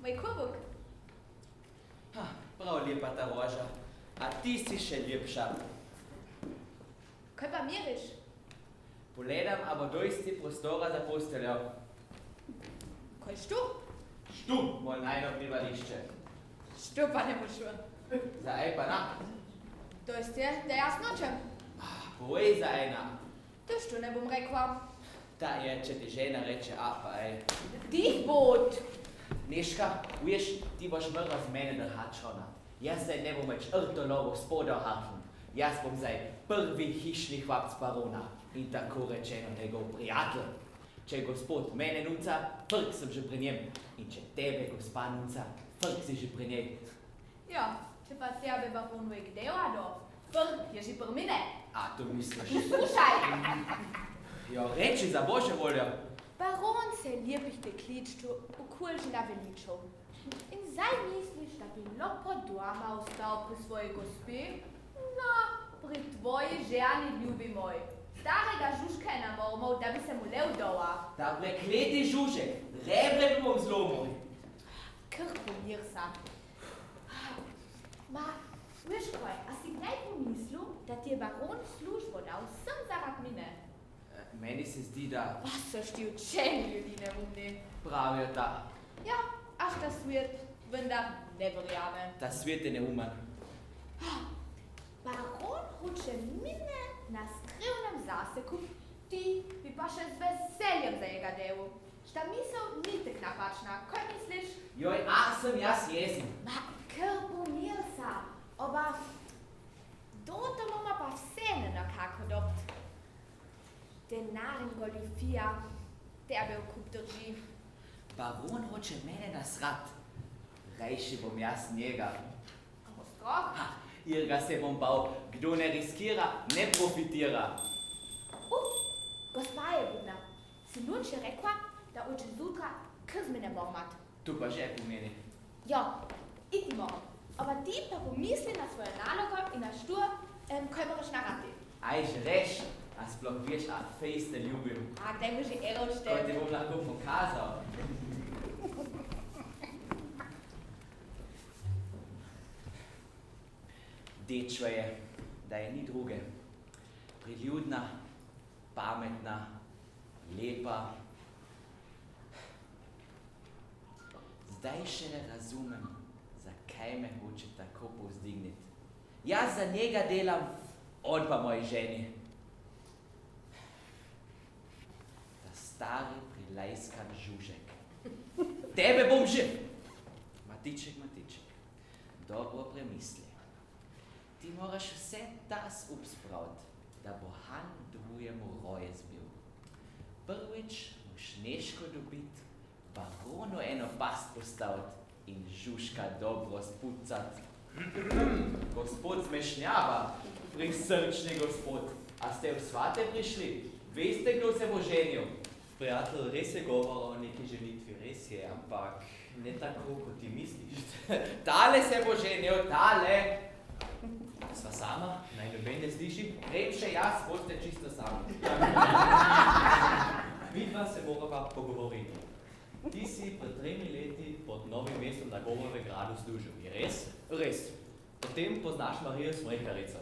moj kubok. Prav lepa ta roža, a ti si še lepša. Kaj pa miriš? Pogledam, a bo dosti prostora za posteljo. Kaj štu? Štu, moj najno bivališče. Štu pa ne bo šlo. Za ej pa na. Dost je, da jaz nočem. Povej za ena. To štu ne bom rekla. Ta je, če ti žena reče, a pa ej. Ti bod. Neška, veš, ti boš mrla z mene drhat šona. Jaz zdaj ne bom več rdolovo spodal harfen. Jaz bom zdaj prvi hišni hvapc barona in tako rečeno njegov prijatelj. Če gospod mene nuca, frk sem že pri njem. In če tebe gospa nuca, frk si že pri njej. Ja, če pa tebe baron vek dela do, frk je že pri mene. A, to misliš? Slušaj. Jo, reči za božjo voljo. Baron se lepih dekličču ukulži naveličal. In zdaj misliš, da bi lahko doma ostal pri svoji gospi? No, pri tvoji ženi, ljubi moj. Starega žužka je namormal, da bi se mu le vdala. Ta prekleti žužek, rebre bi bom zlomil. Kar pomir sa. Ma, veš kaj, a si kdaj pomislil, da ti je baron službo dal sem zaradi mine? Meni se zdi, da Pa so ti učeni ljudi neumni. pravijo ta. Ja, až ta svet, vendar ne verjamem. Ta svet je neumen. Baron hoče mine na skrivnem zaseku, ti bi pa še z veseljem za njega delal. Šta misel ni tak napačna, kaj misliš? Joj, a sem jaz jezen. Ma, kar pomir sa, oba doteloma pa vse nekako dobt. Denar in goljufija, tebe v kup drži. Baron hoče mene nasrat. Rejši bom jaz njega. Ostroh? Irga se bom bal, kdo ne riskira, ne profitira. Gospa je budna. Si lunče rekla, da hoče zutra kar z mene mormat. Tu pa že pomeni. Ja, iti moram. Aba ti pa pomisli na svojo nalogo in na štur, kaj moraš narati. Aj, že reš, a sploh veš, a fejs te ljubim. A kdaj bo že ero Ko štel? te bom lahko pokazal. Dečva je, da je ni druge. Priljudna, pametna, lepa. Zdaj še ne razumem, zakaj me hoče tako povzdigniti. Jaz za njega delam, on pa moji ženi. Ta stari prilejskan žužek. Tebe bom že! Matiček, dobro premisli. Ti moraš vse tas upspraviti, da bo Han drugemu roje zbil. Prvič moš Neško dobiti, baronu eno past postaviti in žužka dobro spucati. Gospod zmešnjava, prisrčni gospod, a ste v svate prišli? Veste, kdo se bo ženil? Prijatelj, res je govor o neki ženitvi, res je, ampak ne tako, kot ti misliš. Tale se bo ženil, tale! Sva sama, naj noben ne sliši. Lepše jaz, boste čisto sami. Vidva se morava pogovoriti. Ti si pred 3 leti pod novim mestom na Govove gradu služil, je res? Res. Potem poznaš Marijo Smrekarico.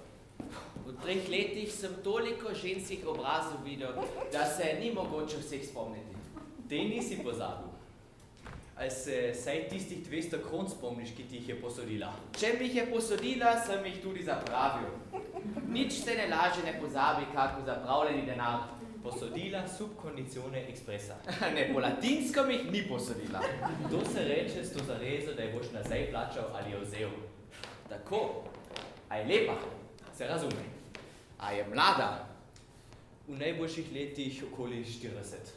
V 3 letih sem toliko ženskih obrazov videl, da se ni mogoče vseh spomniti. Te nisi pozabil. Ali se saj tistih 200 kron spomniš, ki ti jih je posodila? Če mi jih je posodila, sem jih tudi zapravil. Nič se ne laže ne pozabi, kako zapravljeni denar. Posodila subkondicione expressa. Ne, po latinsko mi jih ni posodila. To se reče s to zarezo, da je boš nazaj plačal ali jo vzel. Tako. A je lepa? Se razume. A je mlada? V najboljših letih okoli 40.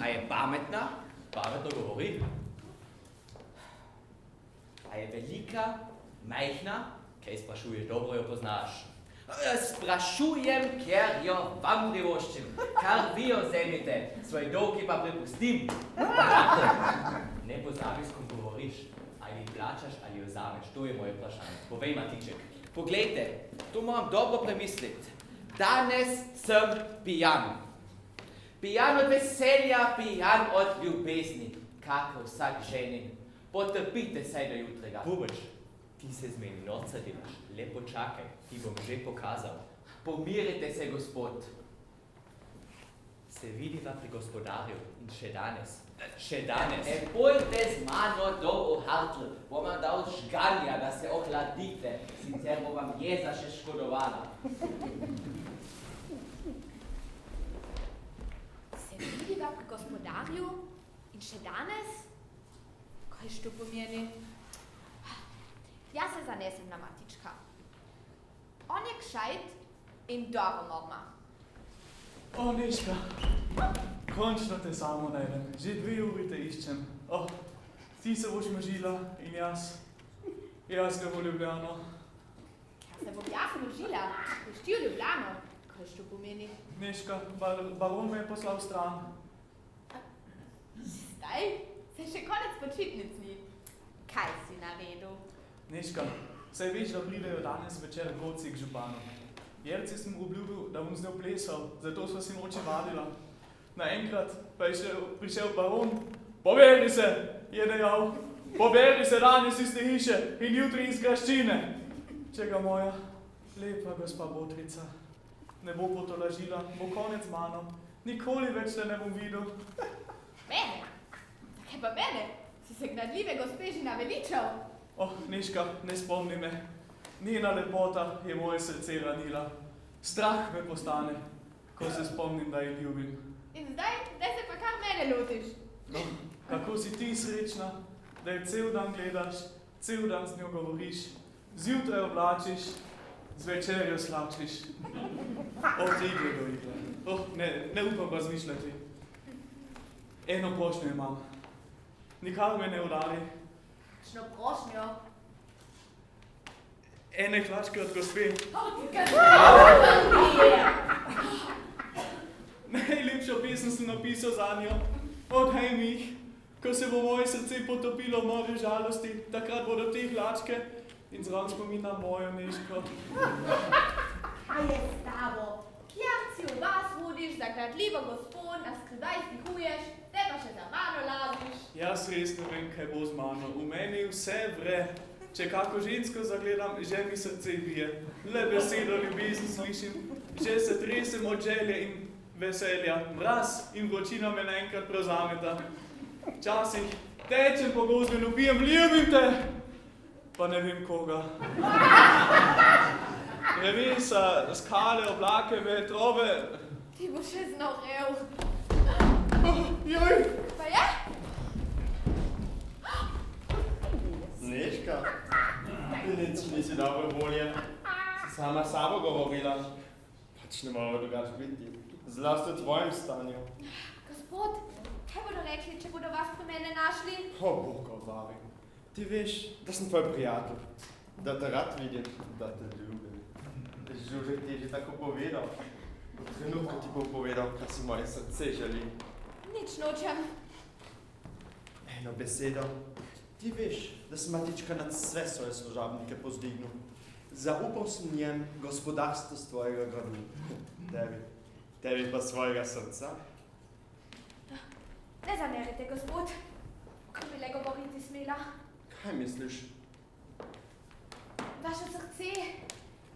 A je pametna? Pametno govori. A je velika? Majhna? Kaj sprašuješ, dobro jo poznaš. Sprašujem, ker jo vam privoščim. Kar vi jo vzemite, svoj dolgi pa prepustim. Ne pozabi, s kom govoriš. Ali plačaš, ali jo vzameš. To je moje vprašanje. Povej, Matiček. Poglejte, to moram dobro premisliti. Danes sem pijan. Pijan od veselja, pijan od ljubezni. kako vsak ženin. Potrpite saj do jutrega. Bubeč, ti se z meni norca delaš. Lepo čakaj, ti bom že pokazal. Pomirite se, gospod. Se vidiva pri gospodarju in še danes. Pojďte z mano do Hartl, bom vam dal žganja, da se ohladite, sicer bo vam jeza še škodovala. Se vidiva pri gospodarju in še danes? Kaj to pomeni? Ja se zanesem na Matička. On je kšajt in dobro morma. O, Neška, končno te samo najdem. Že 2 uri te iščem. Ti se boš možila in jaz ga v Ljubljano. Se bom jaz možila, boš ti v Ljubljano. Kaj to pomeni? Neška, baron me je poslal stran. Zdaj? Se še konec počitnic ni. Kaj si naredil? Neška, saj veš, da pridejo danes večer goci k županu. Jelci sem obljubil, da bom z njo plesal, zato sva si noči vadila. Naenkrat pa je prišel baron. Poberi se, je dejal. Poberi se danes iz te hiše in jutri iz graščine. Čega moja lepa gospa Botrica ne bo potolažila, bo konec mano. Nikoli več te ne bom videl. Mene? Zakaj pa mene? Si se gnadljive gospe že naveličal? Neška, ne spomni me. Njena lepota je moje srce ranila. Strah me postane, ko se spomnim, da jo ljubim. In zdaj se pa kar mene lotiš. Kako si ti srečna, da jo cel dan gledaš, cel dan z njo govoriš, zjutraj oblačiš, zvečer jo slačiš. Od igre do igre. Ne upam razmišljati. Eno prošnjo imam. Nikar me ne udari. Kakšno prošnjo? Ene hlačke od gospe. Najlepšo pesem sem napisal zanjo. Odhaj mi jih. Ko se bo moje srce potopilo v morju žalosti, takrat bodo te hlačke in zraven spomin na mojo Neško. A je s tabo? Kjer si v vas hodiš, za kradljivo gospo, nas kdaj stihuješ, te pa še za mano laziš? Jaz res ne vem, kaj bo z mano. V meni vse vre. Če kako žensko zagledam, že mi srce bije. Le besedo ljubezni slišim, že se tresem od želje in veselja. Mraz in vročina me naenkrat prevzameta. Včasih tečem po gozdu in vpijem, ljubim te, pa ne vem koga. Drevesa, skale, oblake, vetrove. Ti bo še znorel. Joj! Pa je? Neška, nič nisi dobre volje. Si sama s sabo govorila. Pač ne more drugače biti. Zlasti v tvojem stanju. Gospod, kaj bodo rekli, če bodo vas pri mene našli? Bog odvari. Ti veš, da sem tvoj prijatelj. Da te rad vidim, da te ljubim. Žužek ti je že tako povedal. V trenutku ti bo povedal, kaj si moje srce želi. Nič nočem. Eno besedo. Ti veš, da sem Matička nad sve svoje služabnike pozdignil. Zaupal sem njem gospodarstvo z tvojega gradu. Tebi pa svojega srca. Ne zamerite, gospod. Ko bi le govoriti smela. Kaj misliš? Vaše srce,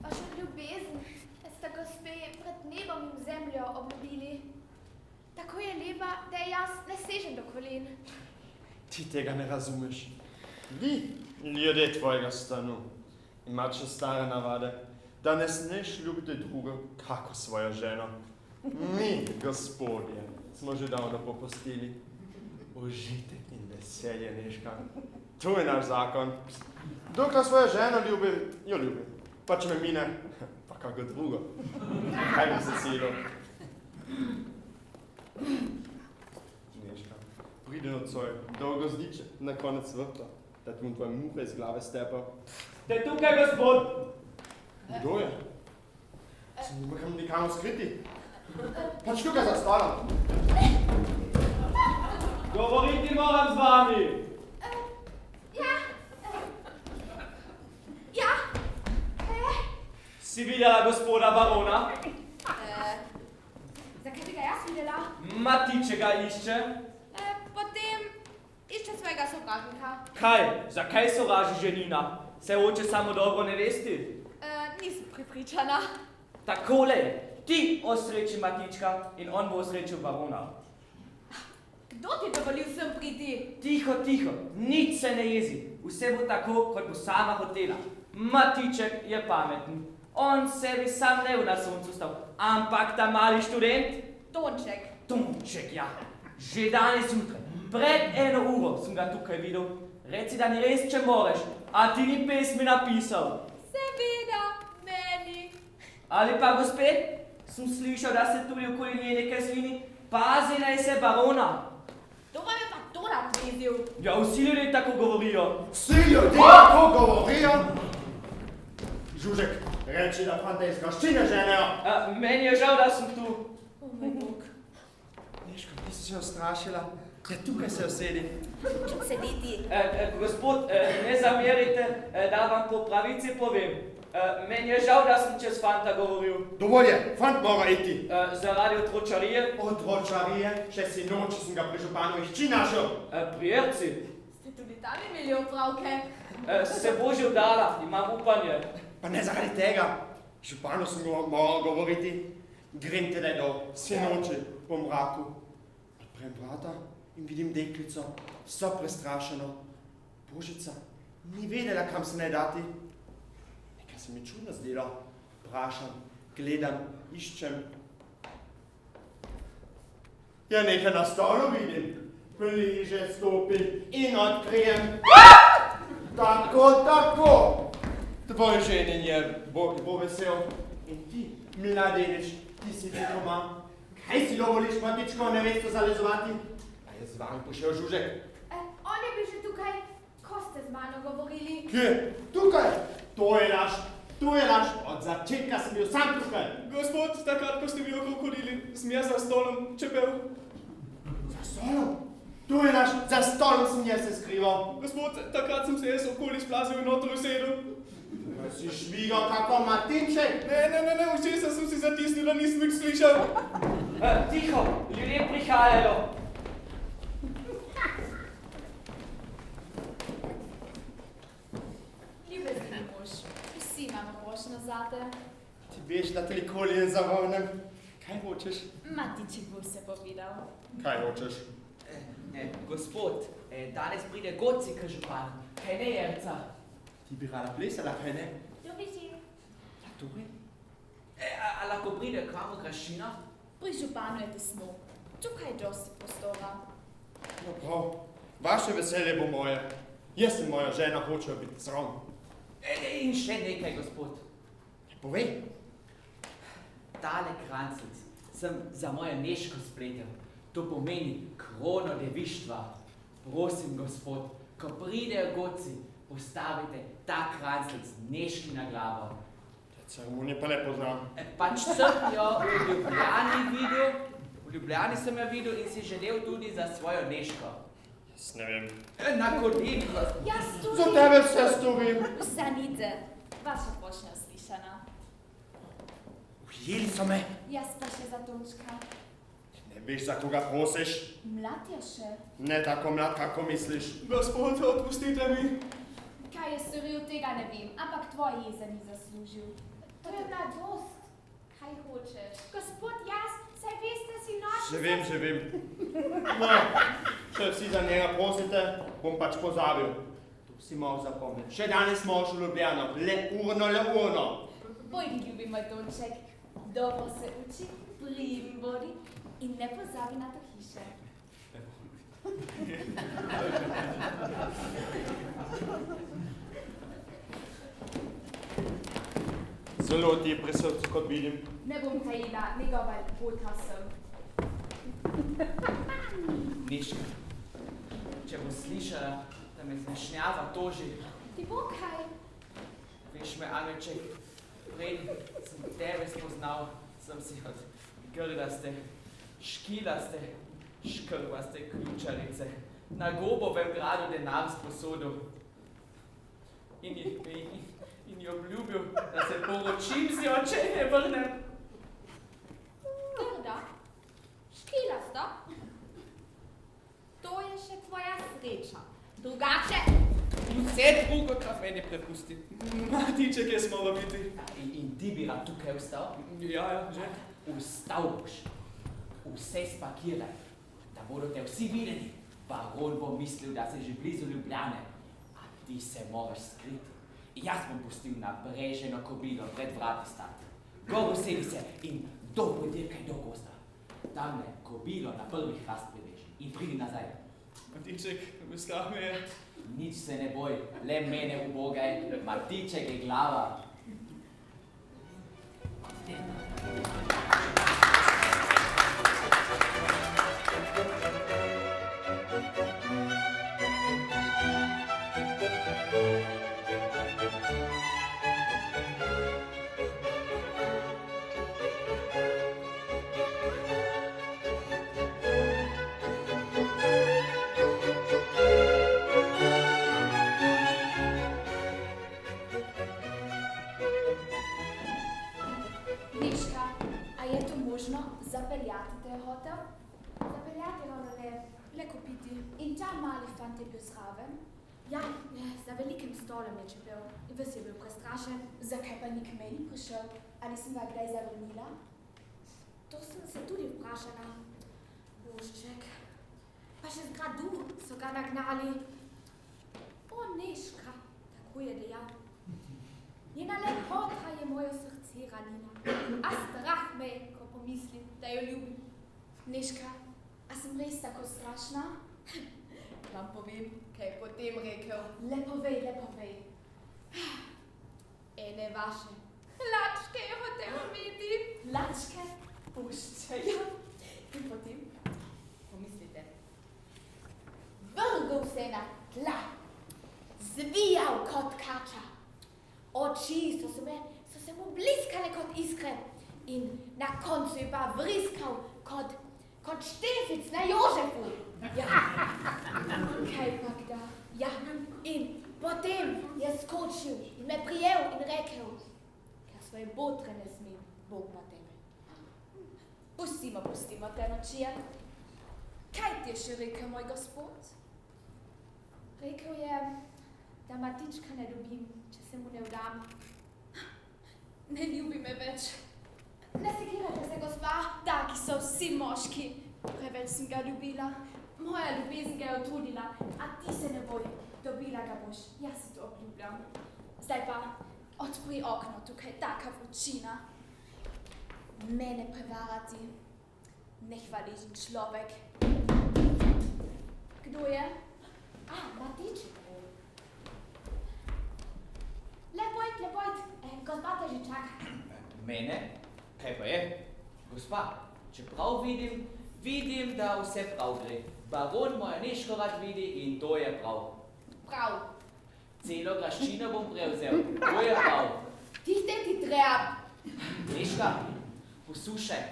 vašo ljubezen ste gospe pred nebom in zemljo obljubili. Tako je lepa, da jaz ne sežem do kolen. Ti tega ne razumeš. Vi, ljudje tvojega stanu, imaš še stare navade, da ne smeš ljubiti drugo, kako svojo ženo. Mi, gospodje, smo že davno popustili. Užitek in veselje, Neška. To je naš zakon. Dokler svojo ženo ljubim, jo ljubim. Pa če me mine, pa kako drugo. Kaj bi se sedel? Neška, pridi nocoj, dolgo zdiče, na konec vrta, da ti bom tvoje muhe iz glave stepal. Te tukaj, gospod! Kdo je? Se ne morem nikamo skriti. Pač tukaj za stolom. Govoriti moram z vami! Ja, kaj je? Si videla gospoda barona? Zakaj bi ga jaz videla? Matiče ga išče. Potem Kaj? Zakaj sovraži ženina? Se hoče samo dobro nevesti? Nisem pripričana. Takole je. Ti osreči Matička in on bo osrečil barona. Kdo ti dovolil sem priti? Tiho, tiho, nič se ne jezi. Vse bo tako, kot bo sama hotela. Matiček je pameten. On sebi sam ne na soncu stal, ampak ta mali študent... Tonček, ja. Že danes jutraj, pred 1 uro sem ga tukaj videl. Reci, da ni res, če moreš, a ti ni pesmi napisal. Seveda, meni. Ali pa, gospe, sem slišal, da se tudi okoli nje nekaj slini. Pazi, naj se barona. To vam je pa to natrezil. Ja, vsi ljudje tako govorijo. Vsi ljudje tako govorijo? Žužek, reči, da fanta iz goščine ženejo. Meni je žal, da sem tu. O moj bog. Neško, ti si se ustrašila. Ja, tukaj se usedi. Čem sedeti? Gospod, ne zamerite, da vam po pravici povem. Meni je žal, da sem čez fanta govoril. Dovolj je, fant mora iti. Zaradi otročarije. Otročarije? Še si noči sem ga pri županu hči našel. Prijerci. Ste tudi tam imeli opravke? Se bo že vdala, imam upanje. Pa ne zaradi tega. Županu sem moral govoriti. Grem tedaj dol, vse noči, po mraku. Odprem vrata in vidim deklico, vso prestrašeno. Božica ni vedela, kam se naj dati. Nekaj se mi čudno zdelo. Vprašam, gledam, iščem. Ja, nekaj na stolu vidim. Bliže stopim in odkrijem. Tako. Tvoj ženin je, Bog bo vesel. In ti, mladenič, ti si ti doma. Kaj si dovoliš, Matičko, nevesto zalezovati? A je z vami prišel Žužek? On je bil že tukaj, ko ste z mano govorili. Kje? Tukaj? To je naš. Od začetka sem bil sam tukaj. Gospod, takrat, ko ste vi okrog hodili, sem jaz za stolom čepel. Za stolom? Tu je naš, za stolom sem jaz se skrival. Gospod, takrat sem se jaz okoli splazil in notro usedel. Si švigal kako Martinček? Ne, všesa sem si zatisnil, da nisem nič slišal. Tiho, ljudje prihajajo. Ljubezni mož, vsi imamo prošnjo zate. Ti veš, da te nikoli ne zavrnem. Kaj hočeš? Matiček bo se povedal. Kaj hočeš? Gospod, danes pride Goci k županu. Kaj ne, Jerca? Ti bi rada plesala, kaj ne? Dobi si. Ja, torej? A lahko pride k vam v Krašino? Pri županu je tesno. Tukaj je dosti prostora. No prav, vaše veselje bo moje. Jaz in moja žena hočejo biti zraven. In še nekaj, gospod. Povej. Tale krancec sem za mojo Neško spletel. To pomeni krono devištva. Prosim, gospod, ko pridejo Goci, postavite ta krancec Neški na glavo. Te ceremonije pa ne poznam. Pač sem jo v Ljubljani videl. V Ljubljani sem jo videl in si želel tudi za svojo Neško. Jaz ne vem. Na kodini. Jaz tudi. Za tebe vse storim. Vstanite. Vaša prošnja slišana. Ujeli so me. Jaz pa še za Tončka. Ne veš, za koga prosiš? Mlad je še. Ne tako mlad, kako misliš. Gospod, odpustite mi. Kaj je storil, tega ne vem, ampak tvoj jezen ni zaslužil. To je mladost. Kaj hočeš? Gospod, jaz, saj veste si noč. Že vem. No, če vsi za njega prosite, bom pač pozabil. To si mal zapomniti. Še danes moraš v Ljubljano. Le urno. Pojdi, ljubi moj Tonček. Dobro se uči, prijim bodi in ne pozabi na to hiše. Zelo ti je pri srcu, kot vidim. Ne bom tajila, njegova lepota sem. Neška, če bo slišala, da me zmešnjava toži, Ti bo kaj? veš me, Angelček, preden sem tebe spoznal, sem si od grdaste, škilaste, škrvaste ključarice na Gobovem gradu denar sposodil in ji obljubil, da se poročim z jo, če ne vrnem. Grda? Škilasta? To je še tvoja sreča. Drugače drugo, kar meni prepusti. Matiček je smolo biti. In ti bi rad tukaj vstal? Ja, že. Vstal boš. Vse spakiraj, da bodo te vsi videli. Baron bo mislil, da si že blizu Ljubljane, a ti se moraš skriti. Jaz bom pustil nabreženo kobilo pred vrati stati. Gor usedi se in dobro dirkaj do gozda. Tamle kobilo na prvi hrast priveži in pridi nazaj. Matiček, strah me je. Nič se ne boj, le mene ubogaj, Matiček je glava. Niška, a je to možno zapeljati te hotel? Zapeljati ne, le kupiti. In ta mali fant je bil zraven? Ja, za velikim stolom je čepel. Ves je bil prestrašen. Zakaj pa ni k meni prišel? Ali sem ga kdaj zavrnila? To sem se tudi vprašala. Božček. Pa še z gradu so ga nagnali. O, Neška, tako je dejal. Njena lepota je moje srce ranila. A strah me je, ko pomislim, da jo ljubim. Neška, a sem res tako strašna? Vam povem, kaj je potem rekel. Le povej. Ene vaše lačke je hotel umeti. Lačke? Pušče, ja. In potem, pomislite, vrgel se na tla, zvijal kot kača. Oči so se mu bliskale kot iskre in na koncu je pa vriskal kot štefic na Jožefu. Ja, kaj pa kda? Ja, in potem je skočil in me prijel in rekel, ker svoje botre ne smem, Bog na tebe. Pustimo te noči. Kaj ti je še rekel, moj gospod? Rekel je, da Matička ne dobim, če se mu ne vdam. Ne ljubi me več. Ne sekirajte se, gospa. Taki so vsi moški. Preveč sem ga ljubila. Moja ljubezen ga je utrudila, a ti se ne boj. Dobila ga boš. Jaz si to obljubljam. Zdaj pa odpri okno, tukaj taka vročina. Mene prevarati. Nehvaležen človek. Kdo je? Matiček. Lepojt, gospa te že čaka. Mene? Kaj pa je? Gospa, čeprav vidim, da vse prav gre. Baron mojo Neško rad vidi in to je prav. Prav. Celo graščino bom prevzel, to je prav. Tiste ti treba. Neška, poslušaj,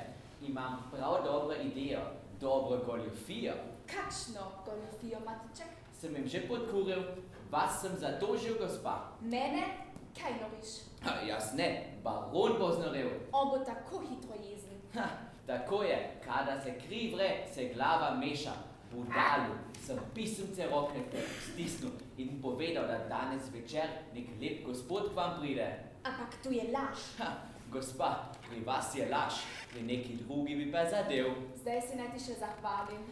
imam prav dobro idejo, dobro goljofijo. Kakšno goljofijo, Matiček? Sem jim že podkuril, vas sem zatožil, gospa. Mene? Kaj noriš? Jaz ne, baron bo znorel. On bo tako hitro jezen. Tako je, kada se kri vre, se glava meša. Budalu sem pisemce roke stisnil in povedal, da danes večer nek lep gospod k vam pride. Ampak to je laž. Gospa, pri vas je laž, pri neki drugi bi pa zadev. Zdaj se naj ti še zahvalim.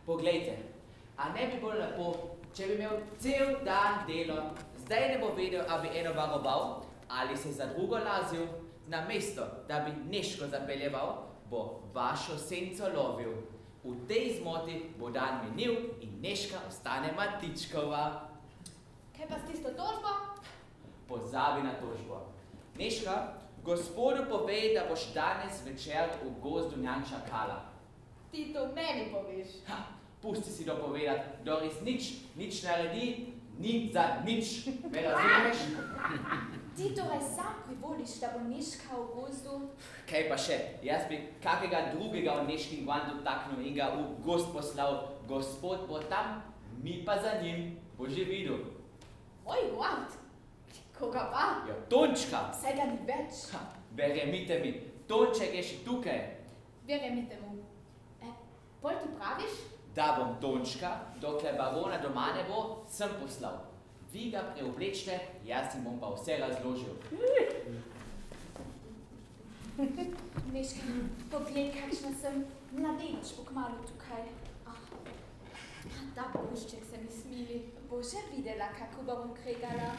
Poglejte, a ne bi bolj lepo, če bi imel cel dan delo, zdaj ne bo vedel, a bi eno varoval, ali se za drugo lazil, namesto, da bi Neško zapeljeval, bo vašo senco lovil. V tej zmoti bo dan minil in Neška ostane Matičkova. Kaj pa s tisto tožbo? Pozabi na tožbo. Neška, gospodu povej, da boš danes večer v gozdu njan čakala. Ti to meni poveš. Pusti si dopovedati, Doris nič naredi, nič za nič. Me razumeš? Ti torej sam privoliš, da bo Neška v gozdu? Kaj pa še, jaz bi kakega drugega v Neškin gvandu taknil in ga v gozd poslal. Gospod bo tam, mi pa za njim, bo že videl. Moj gvand? Koga pa? Jo, Tončka! Saj ga ni več. Verjemite mi, Tonček je še tukaj. Verjemite mu. Bolj ti praviš? Da bom Tončka, dokler barona doma ne bo, sem poslal. Vi ga preoblečite, jaz jim bom pa vse razložil. Neška, poglej, kakšna sem mladeč pokmalu tukaj. Ta bošček se mi smili. Bo že videla, kako bom kregala.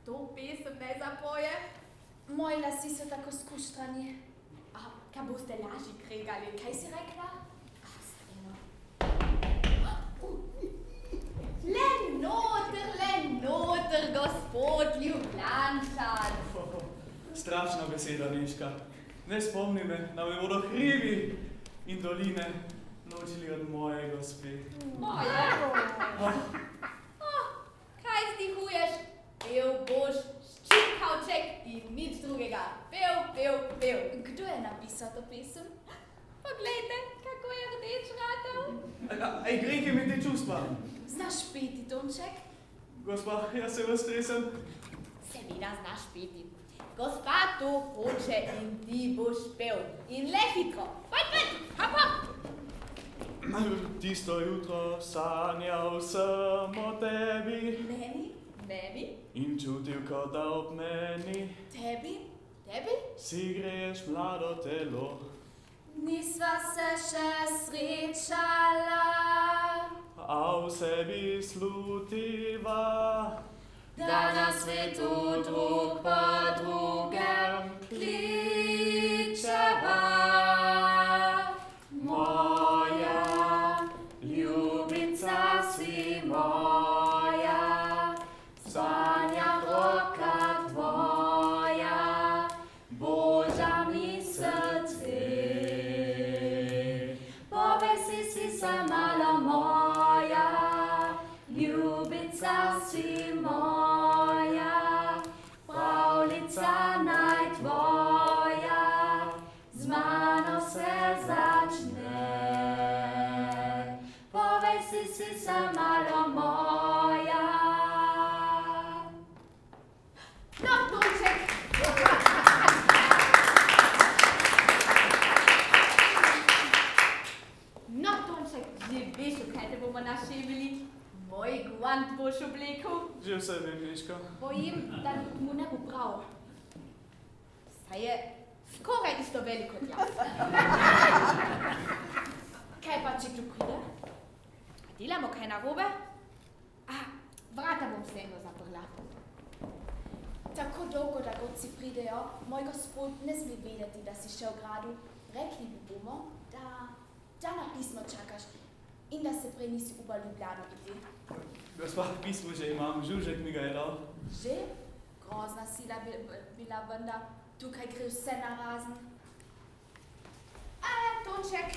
To pesem ne zapoje. Moji lasi so tako skuštrani. Kaj boste lažje kregali? Kaj si rekla? Streno. Le noter, gospod Ljubljančan. Strašna beseda, Neška. Ne spomni me, da me bodo hribi in doline ločili od moje gospe. Moje? Kaj zdihuješ? Pel boš ščipkavček in nič drugega. Pel. Kdo je napisal to pesem? Poglejte, kako je rdeč ratal. Ej, greki mi te čustva. Znaš peti, Tonček? Gospa, jaz se vas tresem. Seveda znaš peti. Gospa to hoče in ti boš pel. In le hitro. Hop. Tisto jutro sanjal sem o tebi. Meni? In čutil, kot da ob meni Tebi? si greš mlado telo. Nisva se še srečala, A v sebi slutiva, da na svetu drug po drugem kličeva. Moja ljubica si moja, sanja roka tvoja, Boža mi srce. Povesi si se malo moja, ljubica si moja, pravljica naj tvoja, z mano se začne. Povesi si se malo moja. No, Tonček! No, Tonček, že veš, v kaj te bomo naševili? Moj guant boš oblekel. Že vse vem, Neška. Bojim, da mu ne bo prav. Saj je skoraj isto veliko kot jaz. Kaj pa, če tu pride? Delamo kaj narobe? Vrata bom vseeno zaprla. Tako dolgo, da godci pridejo, moj gospod ne sme vedeti, da si še v gradu. Rekli bi bomo, da na pismo čakaš in da se prej nisi upal Ljubljano iti. Gospa, pismo že imam, Žužek mi ga je dal. Že? Grozna sila bila vendar, tukaj gre vse narazen. Tonček,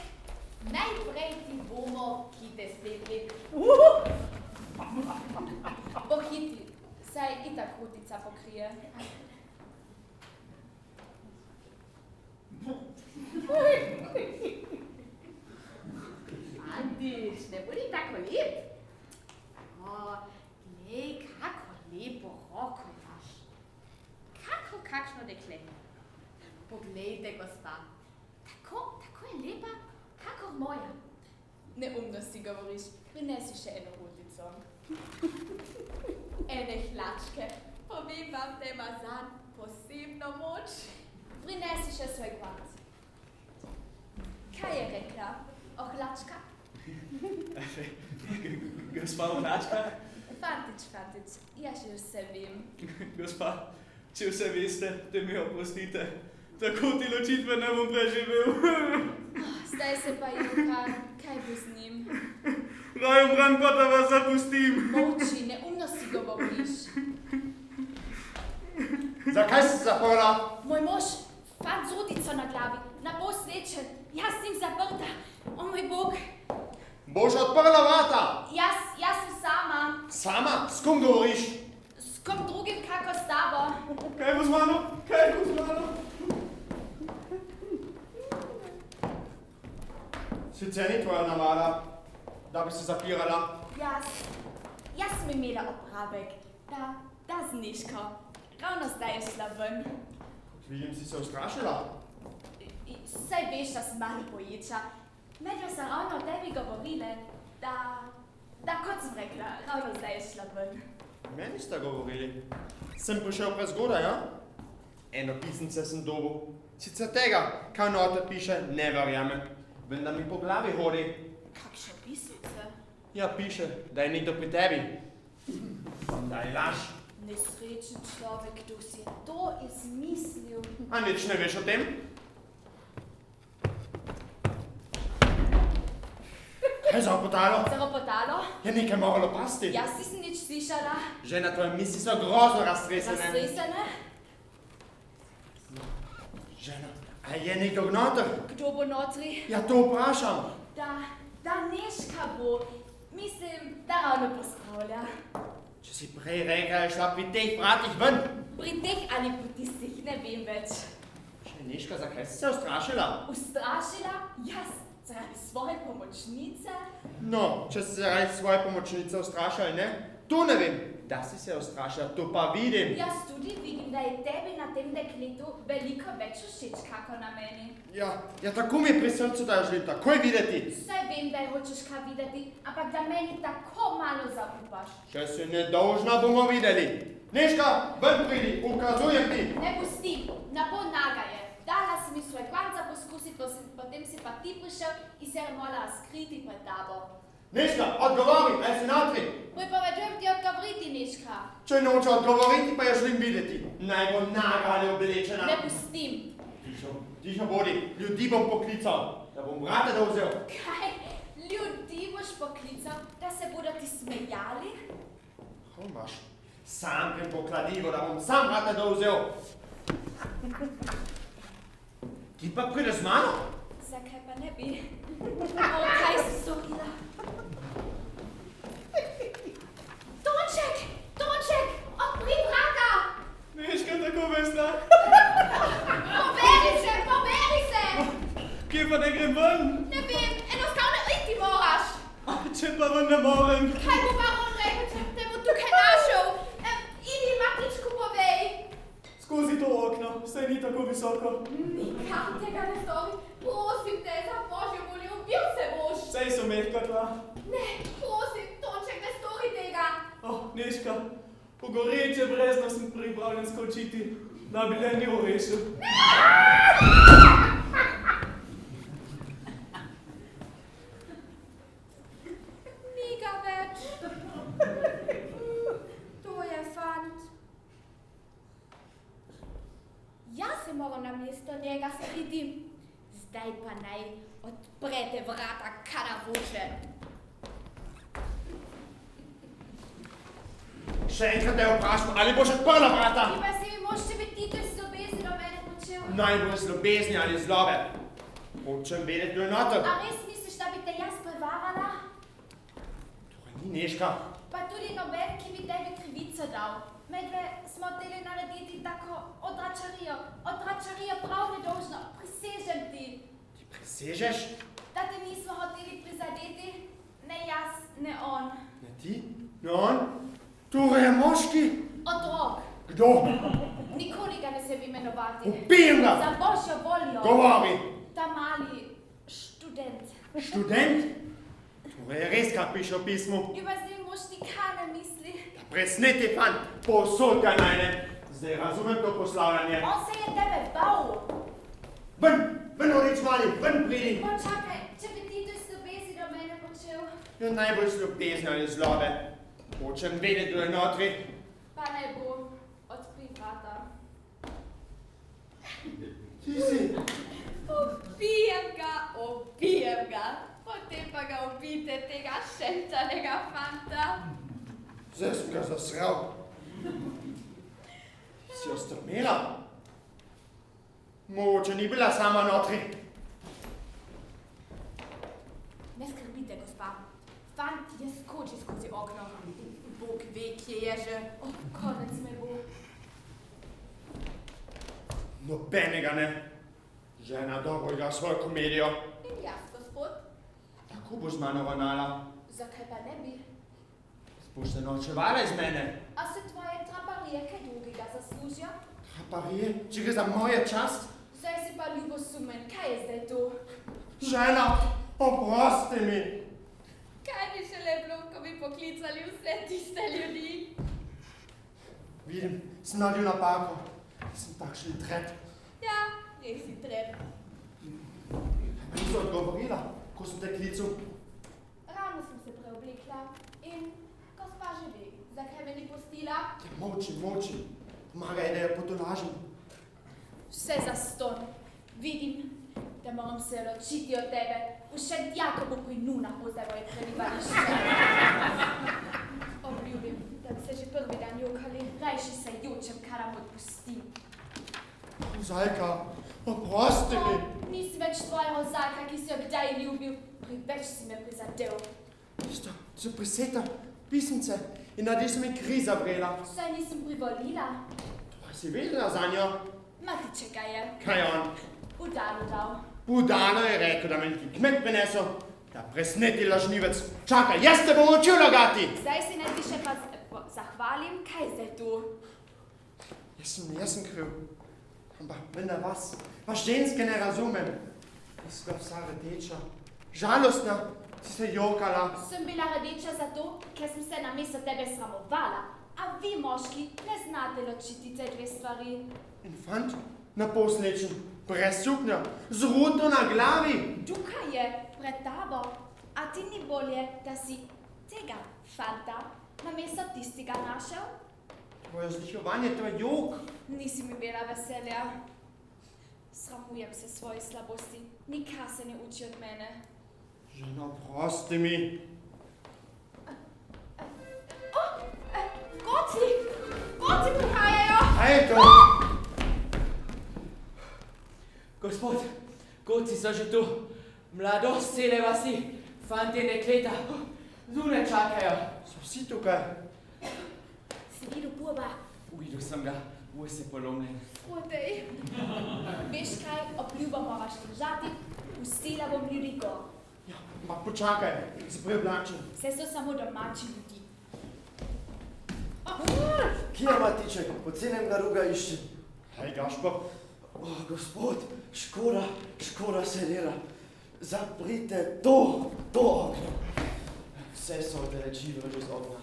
najprej ti bomo kite slepli. Pohiti, saj itak rutica pokrije. Fantič, ne bodi tako lep. Glej, kako lepo roko imaš. Kakšno dekle. Poglejte, gospa. Tako je lepa, kakor moja. Neumnosti govoriš, prinesi še eno rutico. Ene hlačke. Povem vam, da ima zanj posebno moč. Prinesi še svoj guant. Kaj je rekla? Ohlačka? Gospa Ohlačka? Fantič, ja že vse vem. Gospa, če vse veste, te mi oprostite. Tako ti ločitve ne bom preživel. Zdaj se pa joka, kaj bo z njim? Raj umram, pa da vas zapustim. Molči, neumnosti govoriš. Zakaj si zaprla? Moj mož, fant z rudico na glavi, na bo slečen, jaz s njim zaprta. O moj Bog. Boš odprla vrata? Jaz sem sama. Sama? S kom govoriš? S kom drugim, kako s tabo. Kaj bo z mano? Kaj bo z mano? Sicer ni tvoja navada, da bi se zapirala. Jaz sem imela opravek, da z Neško. Ravno zdaj je šla ven. Vidim, si se ustrašila. Saj veš, da sem malo boječa. Medtem sem ravno o tebi govorile, da kot sem rekla, ravno zdaj je šla ven. Meni ste govorili. Sem prišel prezgodaj, ja? Eno pisnice sem dobil. Sicer tega, kaj noter piše, ne verjamem. Vendar mi po glavi hodi. Kakšno pisnice? Ja, piše, da je nekdo pri tebi. Daj laž. Nesrečen človek, kdo si je to izmislil. A nič ne veš o tem? Kaj je zaropotalo? Zaropotalo? Je nekaj moralo pasti. Jaz nisem nič slišala. Žena, tvoje misli so grozno raztresene. Raztresene? Žena, a je nekdo noter? Kdo bo notri? Ja, to vprašam. Da Nežka bo. Mislim, da ravno pospravlja. Če si prej rekla, je šla pri teh vratih ven. Pri teh ali pri tistih, ne vem več. Še Nežka, zakaj si se ustrašila? Ustrašila? Jaz, zaradi svoje pomočnice? No, če si zaradi svoje pomočnice ustrašila, ne? To ne vem. Da si se ustrašila, to pa vidim. Jaz tudi vidim, da je tebi na tem dekletu veliko več všeč, kako na meni. Ja, tako mi je pri srcu, da jo želim takoj videti. Saj vem, da je hočeš kaj videti, ampak da meni tako malo zaupaš. Če si nedolžna, bomo videli. Nežka, ven pridi, ukazujem ti. Ne pusti, napol naga je. Dala si mi svoj kvanca poskusiti, potem si pa ti prišel in se je morala skriti pred tabo. Nežka, odgovori, aj si notri. Pripovedujem ti odgovoriti, Nežka. Če noče odgovoriti, pa jo želim videti. Naj bo naga ali oblečena. Ne pustim. Tišo bodi, ljudi bom poklical, da bom vrata dovzel. Kaj? Ljudi boš poklical, da se bodo ti smejali? Kaj imaš? Sam grem po kladivo, da bom sam vrata dovzel. Ti pa pride z mano? Zakaj pa ne bi? Kaj si storila? Tonček, odpri vrata! Nežka, tako vesna. Poberi se! Kje pa ne grem ven? Ne vem, enostavno iti moraš. Če pa ven ne morem. Kaj bo baron rekel, če te bo tukaj našel? Idi matičku povej. Skozi to okno, saj ni tako visoko. Nikam tega ne stori. Prosim te, za Božjo voljo, ubil se boš. Saj so mehka tla. Ne, prosim, Tonček, ne stori tega. Nežka, po goreče brezno sem pripravljen skočiti, da bi le njo rešil. Ni ga več. To je fant. Jaz se moram namesto njega srediti. Zdaj pa naj odprete vrata karavuše. Še enkrat te vprašam, ali boš odprla vrata? Ti pa si mi moš, če bi ti to z ljubezni do mene počel. Naj bo z ljubezni ali zlobe. Hočem vedeti, kdo je noter. A res misliš, da bi te jaz prevarala? To ni Nežka. Pa tudi noben, ki bi tebi krivico dal. Medve smo hteli narediti tako odračarijo. Odračarijo prav nedolžno. Prisežem ti. Ti prisežeš? Da te nismo hoteli prizadeti. Ne jaz, ne on. Ne ti? Ne on? To je moški? Otrok. Kdo? Nikoli ga ne sem imenovati. Ubijem ga! Za Božjo voljo. Govori! Ta mali študent. Študent? To je res, kar piše v pismu. Ljuba z njim mož nikaj ne misli. Presneti fant, povsod ga najdem. Zdaj razumem to poslavljanje. On se je tebe bal. Ven oreč mali, ven pridi. Počakaj, če bi ti to z ljubezni do mene počel. Jo najbolj z ljubezni ali zlobe. Hočem vedeti, kdo je notri. Pa ne bo. Odpri vrata. Ti si. Ubijem ga. Potem pa ga ubijte, tega šentanega fanta. Zdaj sem ga zasral. Si jo strmela? Mogoče ni bila sama notri. Ne skrbite, gospa. Fant je skočil skozi okno. Bog ve, kje je že. Konec me bo. Nobenega ne. Žena dobro igra svojo komedijo. In jaz, gospod. Tako bo z mano vanala. Zakaj pa ne bi? Boš se norčevala iz mene. A se tvoje traparije kaj drugega zaslužijo? Traparije? Če gre za moje čast? Zdaj si pa ljubosumen, kaj je zdaj to? Žena, oprosti mi. Kaj bi šele bilo, ko bi poklicali vse tiste ljudi? Vidim, sem naredil napako. Sem takšen tret. Ja, res si treb. Niso odgovorila, ko sem te klical. Ravno sem se preoblekla in gospa že ve, zakaj me ni pustila. Moči. Pomagaj, da jo potolažim. Vse zastonj. Vidim, da moram se ločiti od tebe. Še djako bo pri nunah pozdaj moje prebivališče. Obljubim, da bi se že prvi dan jokali, rajši se jočem, kar nam odpustim. Zajka, oprosti mi. Nisi več tvoja Rozalka, ki si jo kdaj ljubil, preveč si me prizadel. So preseta pisnice in naredi se mi kriza vrela. Saj nisem privolila. Pa si vedela za njo? Matiček ga je. Kaj je on? Udano dal. Budano je rekel, da me neki kmet prinesel. Ta presneti lažnivec. Čakaj, jaz te bom učil lagati. Zdaj si naj ti še pa zahvalim, kaj je zdaj tu? Jaz sem kriv. Ampak vendar vas ženske ne razumem. Jaz sem vsa rdeča. Žalostna, si se jokala. Sem bila rdeča zato, ker sem se namesto tebe sramovala. A vi, moški, ne znate ločiti te dve stvari. In fant, naposlečen, brez suknja, z ruto na glavi. Tukaj je, pred tabo. A ti ni bolje, da si tega fanta namesto tistega našel? Tvoje vzdihovanje, to je jok. Nisi mi bila veselja. Sramujem se svoje slabosti. Nikar se ne uči od mene. Žena, prosti mi. Goci prihajajo! Kaj je to? Gospod, goci so že tu. Mladost cele vasi, fantje in dekleta. Zunaj čakajo. So vsi tukaj. Si videl Buba? Uvidel sem ga, ves je polomljen. Skotej. Veš kaj, obljubo moraš držati, pustila bom ljudi gor. Ja, ampak počakaj, se preoblačim. Vse so samo domači ljudi. Kje je Matiček? Po celem ga ruga išče. Hej, Gašper. Gospod, škoda se dela. Zaprite to okno. Vse so odreči vrgli z okna.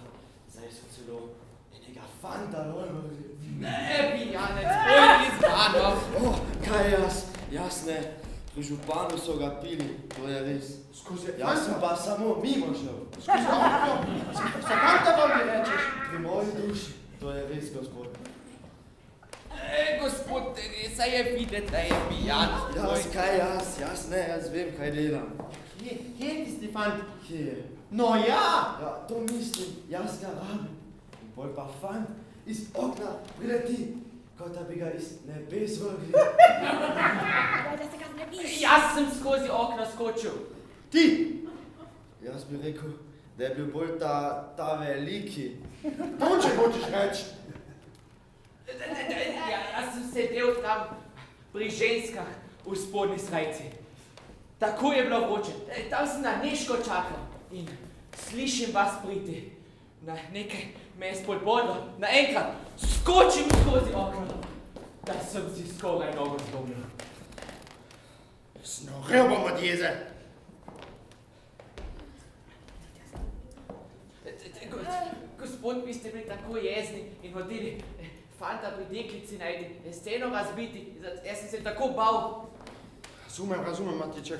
Zdaj so celo enega fanta vrgli. Ne, pijanec, pojdi z mano. Kaj jaz ne. Pri županu so ga pili, to je res. Skozi Jaz sem pa samo mimo šel. Skozi okno. Zakaj te vam mi rečeš? Pri moji duši, to je res, gospod. Gospod Teresa je videti, da je pijan. Jaz ne, jaz vem, kaj delam. Kje je tisti fant? Kje je? No ja! Ja, to mislim, jaz ga rabim. In pol pa fant iz okna prileti, kot da bi ga iz nebes vrgli. Daj, da se ga ne biš. Jaz sem skozi okno skočil. Ti! Jaz bi rekel, da je bil bolj ta veliki. To, če hočeš reči. Jaz sem sedel tam pri ženskah v spodnji srajci. Tako je bilo vroče. Tam sem na Nežko čakal in slišim vas priti. Nekaj me je spodbodlo. Naenkrat skočim skozi okno, da sem si skoraj nogo zlomil. Snorel bom od jeze. Gospod, vi ste bili tako jezni in hodili fanta pri deklici najti, steno razbiti. Jaz sem se tako bal. Razumem, Matiček.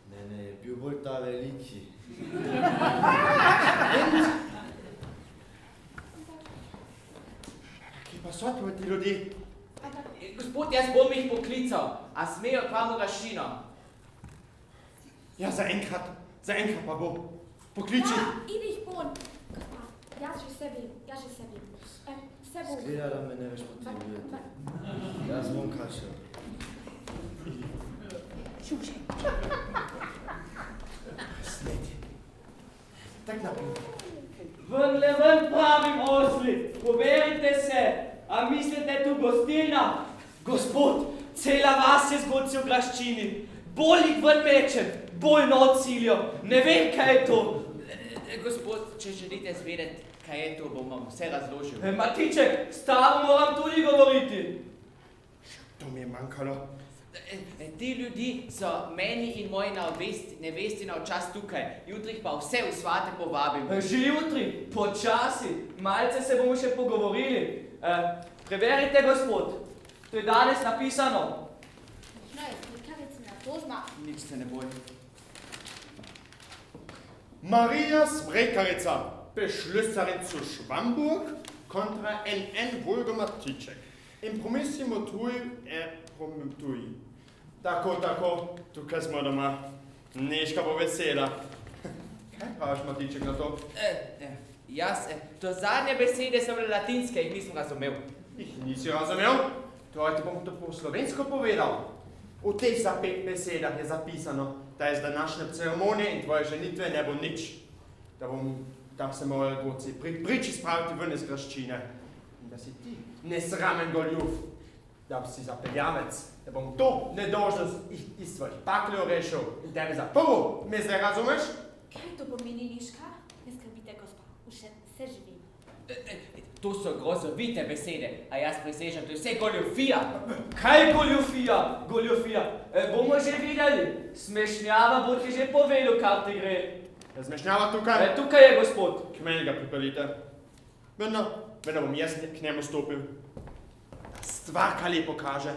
Ne, je bil bolj ta veliki. Kje pa so ti ljudje? Gospod, jaz bom jih poklical. A smejo k vam v rašino? Ja, zaenkrat pa bo. Pokliči. Ja, idi jih pon. Gospa, jaz že vse vem. Vse bo. Zgleda, da me ne veš potrebujete. Jaz bom kašel. Šuše. Snedi. Tak naprej. Ven pravim osli, poverite se, a mislite tu gostilna? Gospod, cela vas je zgodci v glaščini, bolj jih ven mečem, bolj noč cilijo, ne vem, kaj je to. Gospod, če želite zvedeti, kaj je to, bom vam vse razložil. Matiček, s tabo moram tudi govoriti. To mi je manjkalo. Ti ljudi so meni in moji nevesti na včas tukaj. Jutri pa vse v svate povabim. Že jutri, počasi, malce se bomo še pogovorili. Preverite, gospod, to je danes napisano. No, je slikarica na to zna. Nič se ne boj. Maria Smrekarica, Beschlüsserin zu Schwamburg, kontra NN Wolga Matiček. Impromissimo tuj, promutuj. Tako, tukaj smo doma. Neška bo vesela. Kaj praviš, Matiček, na to? Jaz, to zadnje besede so bile latinske, jih nisem razumel. Jih nisi razumel? Torej ti bom to po slovensko povedal. V teh 5 besedah je zapisano, da iz današnje ceremonije in tvoje ženitve ne bo nič. Da se morajo goci pri priči spraviti ven iz graščine. In da si ti nesramen goljuf, da bi si zapeljavec, da bom to nedožnost iz svojih pakljev rešil in tebe zaprl. Me zdaj razumeš? Kaj to pomeni, Niška? Ne skrbite, gospa, še se živim. To so grozovite besede, a jaz prisežem, to je vse goljofija. Kaj goljofija? Goljofija. Bomo že videli. Smešnjava bo ti že povedal, kar ti gre. Je zmešnjava tukaj? Tukaj je, gospod. K meni ga pripeljite. Vedno bom jaz k njemu stopil. Da stvarka lepo kaže.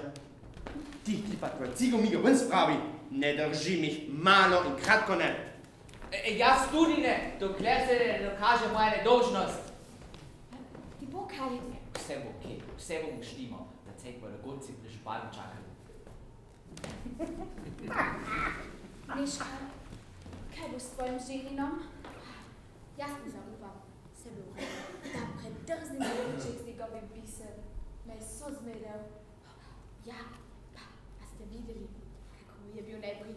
Ti pa tvoj cigo mi ga ven spravi. Ne držim jih malo in kratko ne. Jaz tudi ne, dokler se ne dokaže moja nedolžnost. Ti bo kaj? Vse bo okej, vse bomo štimo, da cek bodo goci pri županu čakali. Niška, kaj bo s tvojim ženinom? Jaz ne zaupam, se bo. Ta predrzni deliček z njegovim pisem me je so zmedel. Ja, a ste videli, kako je bil najprej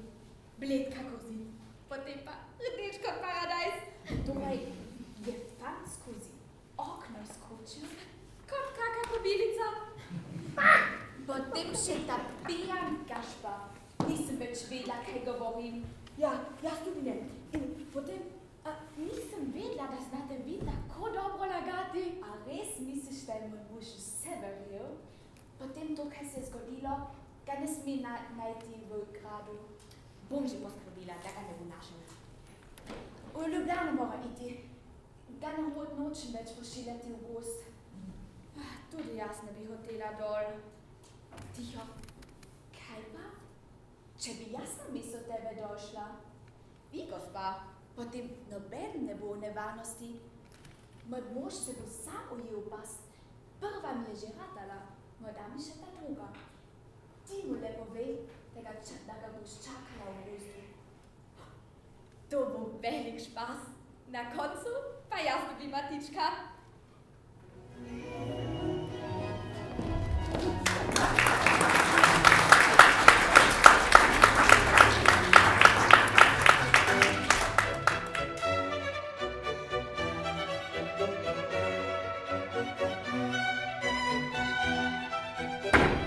bled kakor zid, potem pa rdeč kot paradajz. Torej je fant skozi okno skočil, kot kaka kobilica. Potem še ta pijan Gašpa. Nisem več vedela, kaj govorim. Ja, jaz tudi ne. In potem nisem vedela, da znate vi tako dobro lagati. A res misliš, da je moj mož vse verjel? Potem to, kaj se je zgodilo, ga ne sme najti v gradu. Bom že poskrbila, da ga ne bo našel. V Ljubljano mora iti. Ga ne nočem več pošiljati v gost. Tudi jaz ne bi hotela dol. Tiho, kaj pa? Če bi jaz namesto tebe došla? Vi, gospa, potem noben ne bo v nevarnosti. Moj mož se bo sam ujel pas. Prva mi je že ratala, morda mi še ta druga. Ti mu le povej, da ga boš čakala v gozdu. To bo velik špas. Na koncu pa jaz dobim Matička.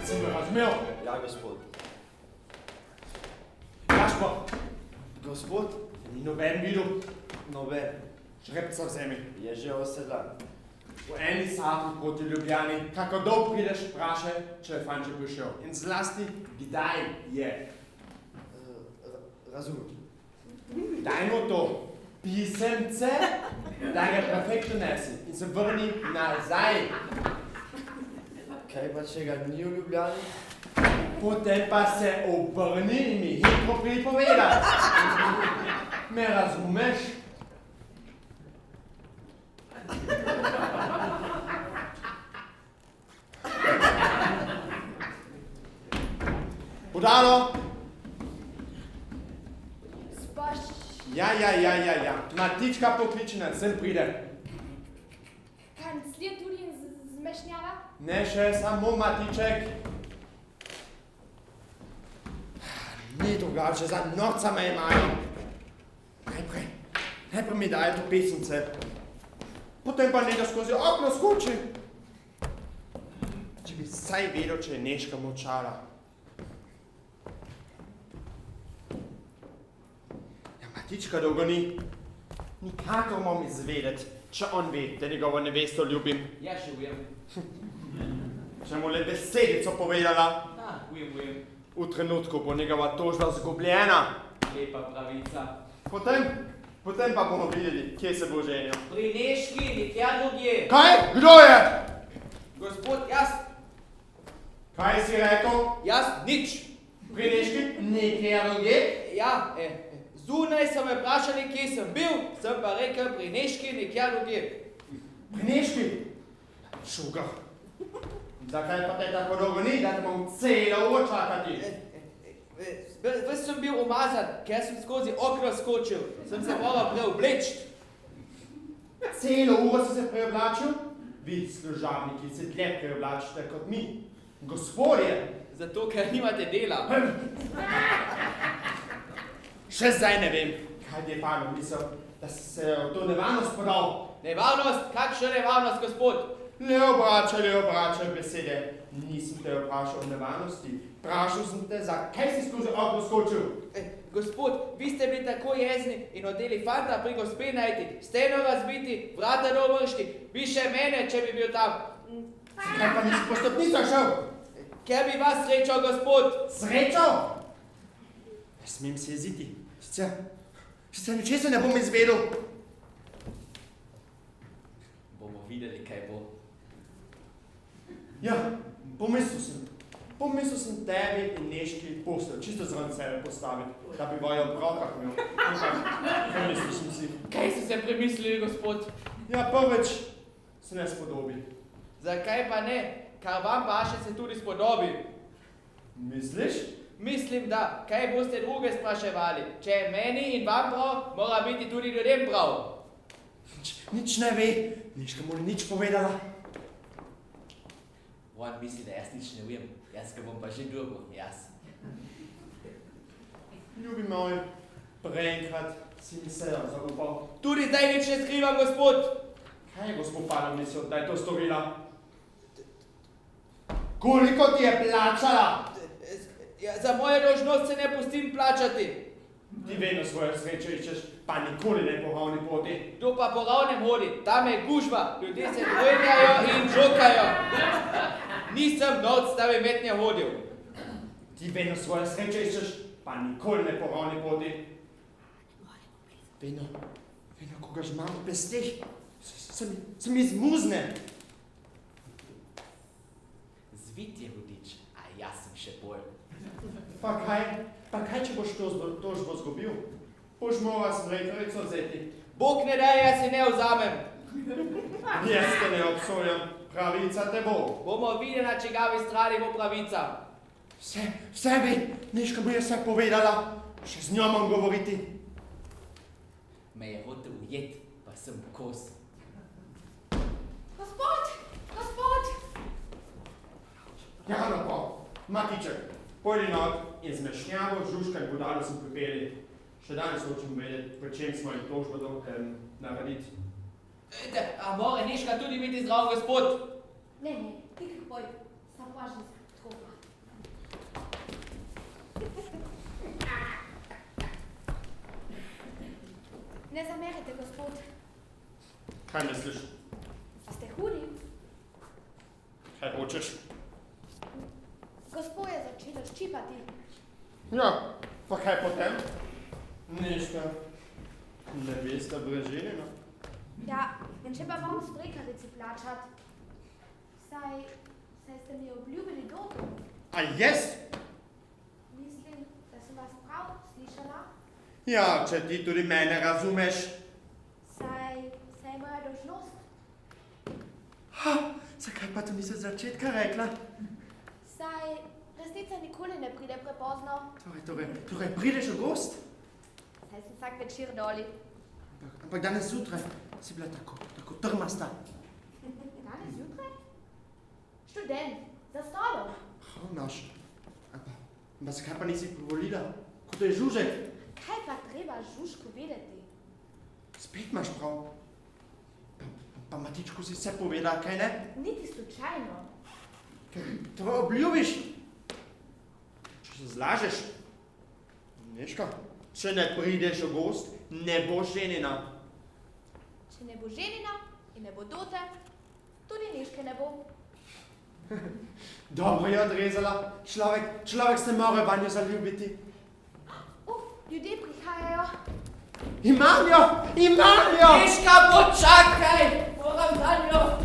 Si me razumel? Ja, gospod. Gašpa, Gospod? ni noben videl. Noben. Žrebca vzemi. Je že osedlan. V eni sapi proti Ljubljani, kako dolgo prideš, vprašaj, če je fanček prišel. In zlasti, kdaj je. Razumem. Daj mu to pisemce, da ga perfektno nesi in se vrni nazaj. Kaj pa, če ga ni v Ljubljani? Potem pa se obrni in mi hitro pripovedati. Me razumeš? Budalo? Spaš. Ja. Matička pokličena, sem pride. Kancler tudi zmešnjava? Ne še samo Matiček. Ni drugače, za norca me imajo. Najprej mi dajo to pesnice. Potem pa nekaj skozi okno skoči. Če bi saj vedel, če je Neška molčala. Ja, Matička dolgo ni. Nikakor moram izvedeti, če on ve, da njegovo nevesto ljubim. Ja, še ujem. Če mu le besedico povedala. Ujem. V trenutku bo njegova tožba zgubljena. Lepa pravica. Potem pa bomo videli, kje se bo ženil. Pri Neški, nikjer drugje. Kaj? Kdo je? Gospod, jaz Kaj si rekel? nič. Pri Neški? Nekje drugje? Ja, zunaj so me vprašali, kje sem bil, sem pa rekel pri Neški, nikjer drugje. Pri Neški? Šuga. Zakaj pa te tako dolgo ni, da te bom celo uro čakati? Ves sem bil umazan, ker sem skozi okno skočil. Sem se moral preobleči. Celo uro si se preoblačil? Vi, služabniki, se dlje preoblačite kot mi. Gospodje! Zato, ker nimate dela. Še zdaj ne vem, kaj ti je padlo misel, da si se v to nevarnost podal. Nevarnost? Kakšna nevarnost, gospod? Le obračaj besede. Nisem te vprašal o nevarnosti. Vprašal sem te, zakaj si skozi okno skočil. Gospod, vi ste bili tako jezni in odeli fanta pri gospe najti, steno razbiti, vrata dovršti, bi še mene, če bi bil tam. Zakaj pa nisi po stopnicah šel? Ker bi vas srečal, gospod. Srečal? Ne smem se jeziti. Sicer ničesar ne bom izvedel. Bomo videli, kaj bo. Ja, pomislil sem tebi in Neški postel, čisto zraven sebe postaviti, da bi vaju v rokah imel. Ampak, pomislil sem si. Kaj ste se premislili, gospod? Ja, prvič se ne spodobi. Zakaj pa ne? Kar vam paše, se tudi spodobi. Misliš? Mislim, da. Kaj boste druge spraševali? Če je meni in vam prav, mora biti tudi ljudem prav. Nič ne ve. Neška mu ni nič povedala. On misli, da jaz nič ne vem. Jaz ga bom pa že dobil, jaz. Ljubi moj, preenkrat si mi se zaupal. Tudi zdaj nič ne skrivam, gospod. Kaj je gospod Palo mislil, da je to storila? Koliko ti je plačala? Ja, za mojo dolžnost se ne pustim plačati. Ti vedno svojo srečo iščeš, pa nikoli ne po ravni poti. To pa po ravnem hodi, tam je gužva, ljudje se dvojnjajo in žokajo. Nisem noc, da bi metnje hodil. Ti vedno svojo srečo iščeš, pa nikoli ne po ravni poti. Vedno, ko ga žmam v pesteh, se mi zmuzne. Zvit je hudič, a jaz sem še bolj. Pa kaj, če boš tožbo zgubil? Boš moral smrekarico vzeti. Bog ne daje, jaz si ne vzamem. Jaz te ne obsojam, pravica te bo. Bomo videli, na čigavi strani bo pravica. Vse ve, Neška mi je vse povedala, še z njo imam govoriti. Me je hotel ujet, pa sem kos. Gospod! Ja, no pa, Matiček, pojdi not in zmešnjavo, žužka in budalo sem pripeli. Še danes hočem vedeti, pri čem smo jih tožbo narediti. A more Neška tudi biti zdrav, gospod? Ne, tiho boj, sam važni tropa. Ne zamerite, gospod. Kaj misliš? A ste hudi? Kaj hočeš? Gospod je začelo ščipati. Ja, pa kaj potem? Neška, ne veste breženina? Ja, in če pa vam sprekarici plačat, saj ste mi obljubili dobro. A jaz? Mislim, da sem vas prav slišala, Ja, če ti tudi mene razumeš. saj je moja dolžnost. Ha, zakaj pa to nisi od začetka rekla? Saj resnica nikoli ne pride prepozno, Torej prideš v gost? saj sem vsak večer doli. Ampak danes zjutraj si bila tako trmasta. Danes zjutraj? Študent, za stolom. Naš. Ampak zakaj pa nisi privolila, ko to je žužek? Kaj pa treba žužku vedeti? Spet imaš prav. Pa Matičku si vse povedala, kaj ne? Niti slučajno. To obljubiš. Če se zlažeš. Neška, če ne prideš v gost, ne boš ženina. Če ne bo ženina in ne bo dote, tudi Neške ne bo. Dobro je odrezala. Človek se mora vanjo zaljubiti. Ljudje prihajajo. Imam jo! Miška, počakaj! Moram zanjo!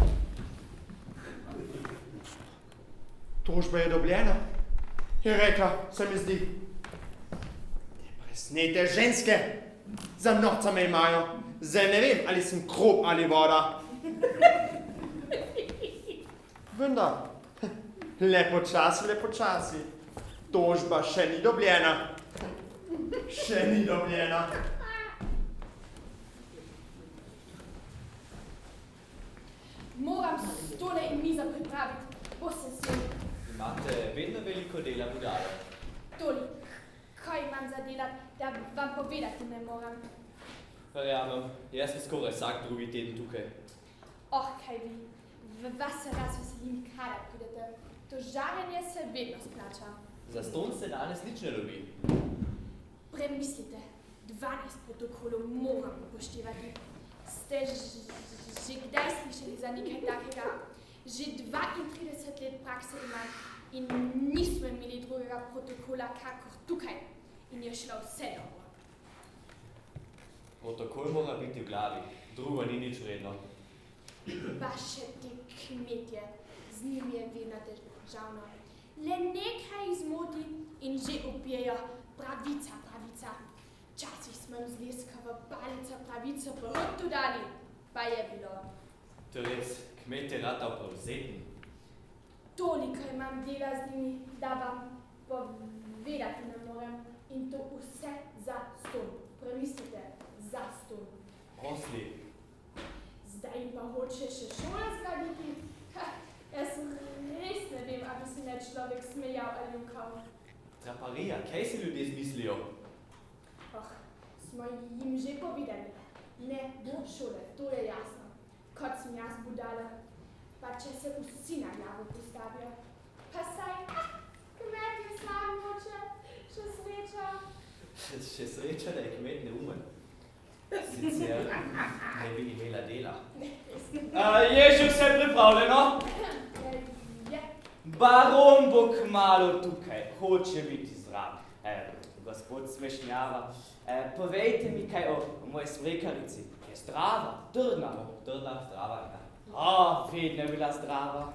Tožba je dobljena. Je rekla, se mi zdi. Te presnete ženske za norca me imajo. Zdaj ne vem, ali sem krop ali voda. Vendar, lepo časi. Tožba še ni dobljena. Moram stole in mizo pripraviti. Bo se svel. Imate vedno veliko dela, budale. Toli, kaj imam za delati, da vam povedati ne moram. Verjamem, jaz sem skoraj vsak drugi teden tukaj. Kaj vi, vas se raz veselim, kada pridete. To žarjenje se vedno splača. Za ston se danes nič ne dobi. Premislite, 12 protokolov moram upoštevati. Ste že kdaj slišali za nekaj takega? Že 32 let prakse imam in nismo imeli drugega protokola, kakor tukaj. In je šlo vse dobro. Protokol mora biti v glavi, drugo ni nič vredno. Vaše te kmetje, z njimi je vedno težavno. Le nekaj izmoti in že upijejo pravica. Včasih smo jim zleskava palica pravico po hrbtu dali, pa je bilo. To res, kmet je ratal prevzetni. Toliko imam dela z njimi, da vam povedati ne morem. In to vse za ston. Premislite, za ston. Osli. Zdaj jim pa hoče še šole zgraditi. Jaz res ne vem, ali bi se ne človek smejal ali jokal. Traparija, kaj si ljudje zmislijo? Smo jim že povedali. Ne bo šole, to je jasno. Kot sem jaz budala. Pa če se vsi na glavo postavijo. Pa saj, kmet je sam moče, še sreča. Še sreča, da je kmet neumen. Sicer ne bi imela dela. Je že vse pripravljeno? Je. Baron bo kmalu tukaj, hoče biti zraven. Gospod Smešnjava, povejte mi kaj o moji smrekarici. Je zdrava, trdna. Trdna, zdrava, ja. Vedno je bila zdrava.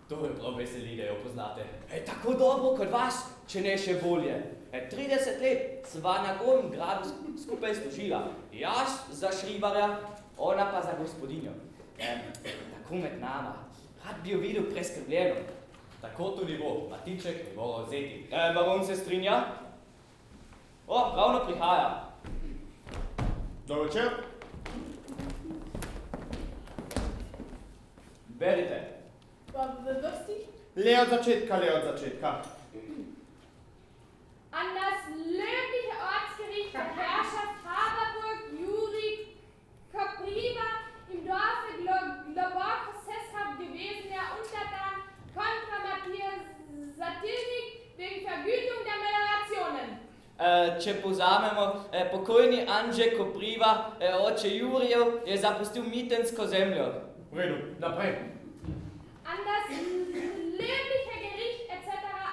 To je prav veseli, da jo poznate. Tako dobro kot vas, če ne še bolje. 30 let sva na Gornjem gradu skupaj služila. Jaz za šribarja, ona pa za gospodinjo. Tako med nama. Rad bi jo videl preskrbljeno. Tako tudi bo, Matiček bi moral vzeti. Baron se strinja? Ravno prihaja. Dobro večer. Berite. Pa v vrsti? Le od začetka. An das löbliche Ortsgericht der Herrschaft Haberburg, Juri, Kopriva im Dorfe Globoko sesshaft gewesener Untertan kontra Matthias Satilnik wegen Vergütung der Meliorationen. Če povzamemo, pokojni Anže Kopriva, oče Jurijev, je zapustil mitensko zemljo. V redu, naprej. An das löbliche Gericht etc.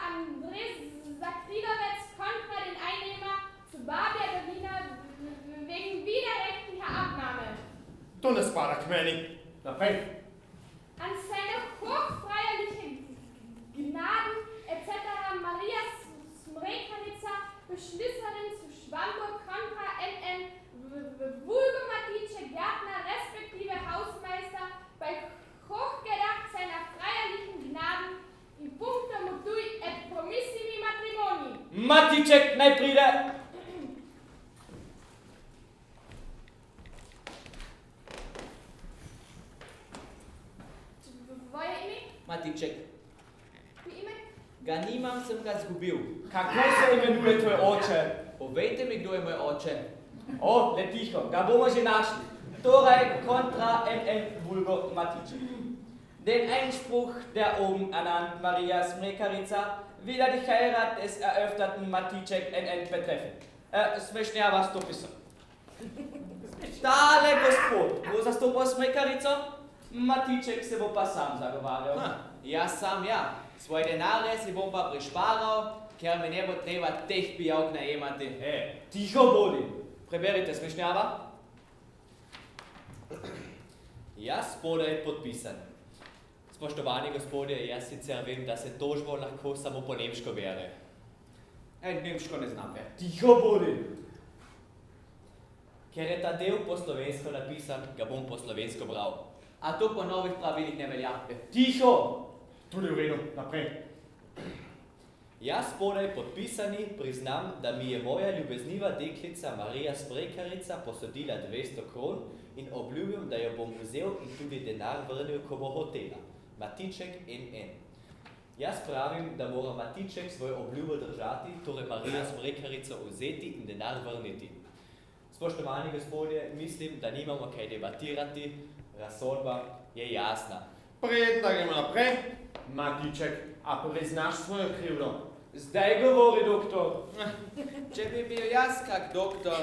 Andres Sakrilovec kontra den Einnehmer zu Babia Berliner wegen widerrechtlicher Abnahme. To ne spada k meni. Naprej. An seine hochfeierliche Gnaden etc. Maria Smrekanica, Beschlüsserin zu Schwamburg kontra NN Vulgo Matice Gärtner respektive Hausmeister bei Hochgedacht seiner feierlichen Gnaden in puncto mutui et promissimi matrimoni. Matiček naj pride. Tvoje ime? Matiček. Ime? Ga nimam, sem ga zgubil. Kako se imenuje tvoj oče? Povejte mi, kdo je moj oče. Le tiho, ga bomo že našli. Torej, kontra NN Vulgo Matiček. Den Einspruch der oben ernannten Maria Smrekarica will die Heirat des eröffneten Matiček NN betreffen. Smešnjava stopi se. Tale gospod bo zastopal Smrekarico, Matiček se bo pa sam zagovarjal. Jaz sam ja. Svoje denarje si bom pa prišparal, ker mi ne bo treba teh pijavk najemati. Tiho bodi. Preberite smešnjava. Jaz spodaj podpisan. Spoštovani gospodje, jaz sicer vem, da se tožbo lahko samo po nemško bere. Nemško ne znam. Tiho bodi. Ker je ta del po slovensko napisan, ga bom po slovensko bral. A to po novih pravilih ne velja. Tiho! Tudi v redu, naprej. Jaz spodaj podpisani priznam, da mi je moja ljubezniva deklica Marija Smrekarica posodila 200 kron in obljubim, da jo bom vzel in tudi denar vrnil, ko bo hotela. Matiček NN. Jaz pravim, da mora Matiček svojo obljubo držati, torej Marijo Smrekarico vzeti in denar vrniti. Spoštovani gospodje, mislim, da nimamo kaj debatirati, razsodba je jasna. Preden da gremo naprej, Matiček, a priznaš svojo krivdo? Zdaj govori, doktor. Če bi bil jaz kak doktor,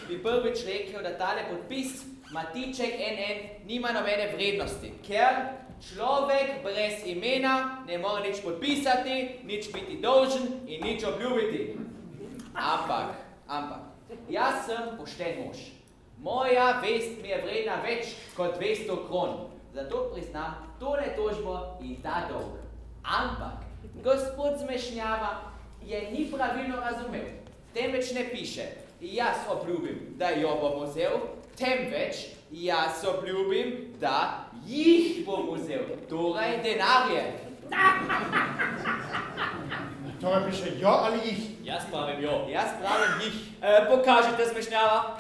bi prvič rekel, da tale podpis Matiček NN nima nobene vrednosti, ker človek brez imena ne more nič podpisati, nič biti dolžen in nič obljubiti. Ampak, jaz sem pošten mož. Moja vest mi je vredna več kot 200 kron. Zato priznam tole tožbo in ta dolg. Ampak, gospod Zmešnjava je ni pravilno razumel. Temveč ne piše, jaz obljubim, da jo bom vzel, temveč jaz obljubim, da jih bom vzel, torej denarje. Torej piše jo ali jih? Jaz pravim jo. Jaz pravim jih. Pokažite Zmešnjava.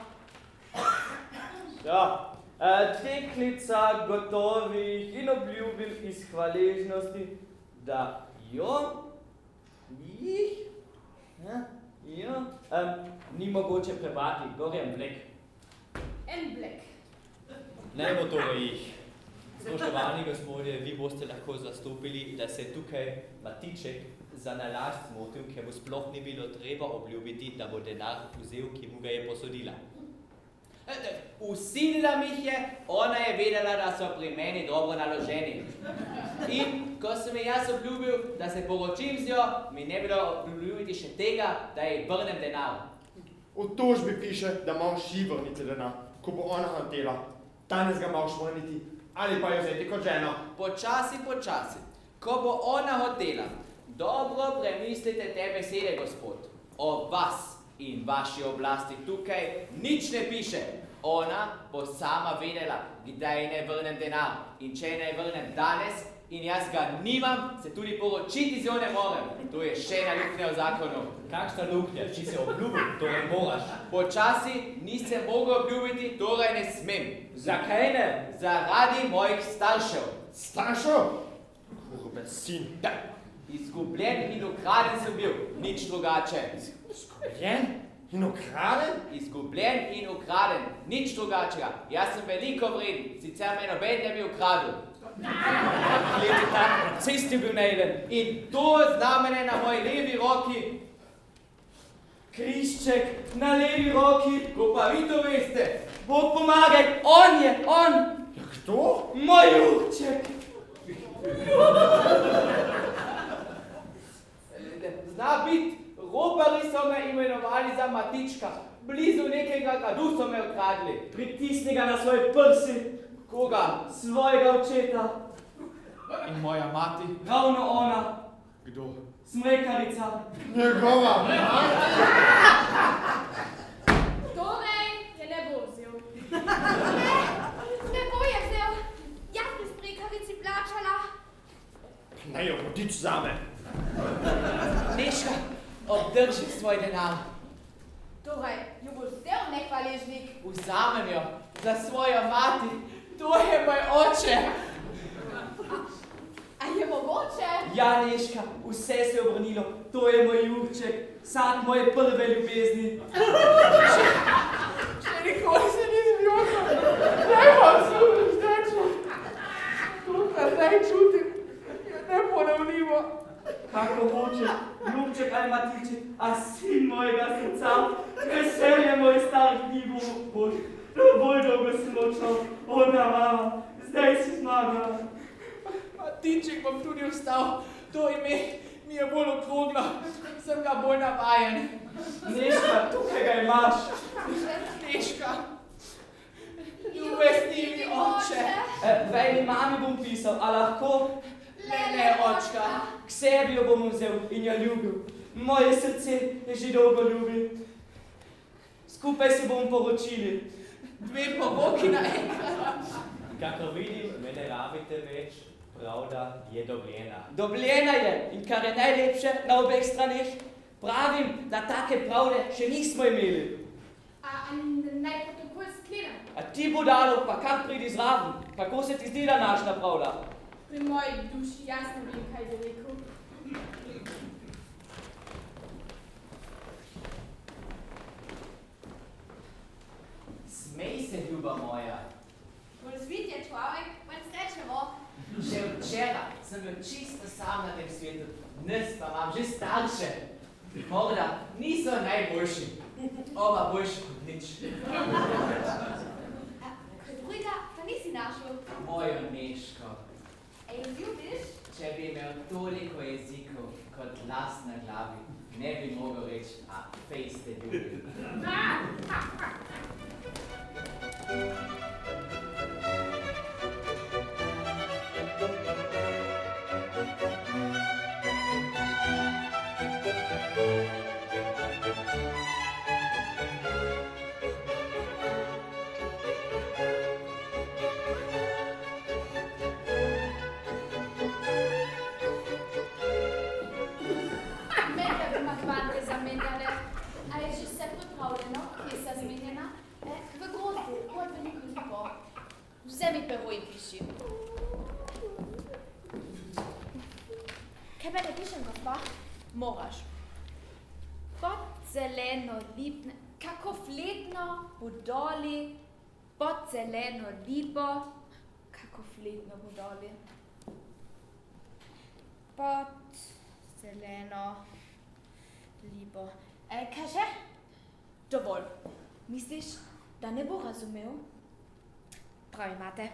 Ja. Deklica gotovih in obljubim iz hvaležnosti, da jo, jih, ni mogoče prebrati, gor je en blek. En blek. Ne bo torej jih. Spoštovani gospodje, vi boste lahko zastopili, da se je tukaj Matiček za nalašč zmotil, ker mu sploh ni bilo treba obljubiti, da bo denar vzel, ki mu ga je posodila. Usilila mi jih je, ona je vedela, da so pri meni dobro naloženi. In ko sem ji jaz obljubil, da se poročim z jo, mi ne bilo obljubiti še tega, da ji vrnem denar. V tožbi piše, da moraš ji vrniti denar, ko bo ona hotela. Danes ga moraš vrniti ali pa jo vzeti kot ženo. Počasi, ko bo ona hotela. Dobro premislite te besede, gospod. O vas in vaši oblasti tukaj nič ne piše. Ona bo sama vedela, kdaj ne vrnem denar. In če ne vrnem danes in jaz ga nimam, se tudi poročiti z jo ne morem. To je še ena luknja v zakonu. Kakšna luknja? Če se obljubil, torej moraš. Počasi nisem mogel obljubiti, torej ne smem. Zakaj ne? Zaradi mojih staršev. Staršev? Kurbe sin. Da, izgubljen in ukraden sem bil, nič drugače. Izgubljen in ukraden? Izgubljen in ukraden, nič drugačega. Jaz sem veliko vreden, sicer me noben ne bi ukradel. Glede tak proces je bil najeden. In to znamenje na moji levi roki. Križček na levi roki. Ko pa vi to veste. Bog pomagaj, on je, on. Ja, kdo? Moj urček. Zna biti, ropari so me imenovali za Matička. Blizu nekega gradu so me ukradli. Pritisni ga na svoj prsi. Koga? Svojega očeta. In moja mati? Ravno ona. Kdo? Smrekarica. Njegova. Torej je ne bo vzel. Ne bo je vzel. Jaz bi Smrekarici plačala. Naj jo vodič zame. Neška, obdrži svoj denar. Torej, jo boš vzel nehvaležnik. Vzamem jo za svojo mati. To je moj oče. A je mogoče? Ja, Neška, vse se je obrnilo. To je moj Jurček, sad moje prve ljubezni. Še nikoli se nisem jokal. Zdaj pa služiš, dačo. Tukaj zdaj čutim. Je neponovljivo. Kako hoče, Ljubček ali Matiček, a sin mojega srca, veselje moj starih dni bo, bolj dolgo sem očal, ona mama, Zdaj si zmagal. Matiček bom tudi ostal. To ime mi je bolj okroglo. Sem ga bolj navajen. Neška, tukaj ga imaš. Neška. Ljubesti mi, oče. Vejni mami bom pisal, a lahko? Ne, očka. K sebi jo bom vzel in jo ljubil. Moje srce je že dolgo ljubi. Skupaj se bomo poročili. Dve poboki naenkrat. Kakor vidim, me ne rabite več, pravda je dobljena. Dobljena je in kar je najlepše na obeh straneh, pravim, da take pravde še nismo imeli. A naj protokol sklenem? A ti budalo, pa kar pridi zraven, kako se ti zdi današnja pravda? Pri moji duši jasno vem, kaj bi rekel. Smej se, ljuba moja. Bolj zvit je človek, manj srečevo. Že včeraj sem bil čisto sam na tem svetu. Dnes pa imam že starše. Morda niso najboljši. Oba boljši kot nič. Kaj drugega pa nisi našel? Mojo Neško. Ej, ljubiš? Če bi imel toliko jezikov kot las na glavi, ne bi mogel reči, a fejs te ljubim. A je že vse pripravljeno, kje se zmenjena? V grozdu, pod veliko lipo. Vzemi pero in piši. Kaj mene pišem, gospa? Moraš. Pod zeleno lipne, kako fletno budoli, pod zeleno lipo, kako fletno budoli. Pod zeleno lipo. Kaj še? Dovolj. Misliš, da ne bo razumel? Prav imate.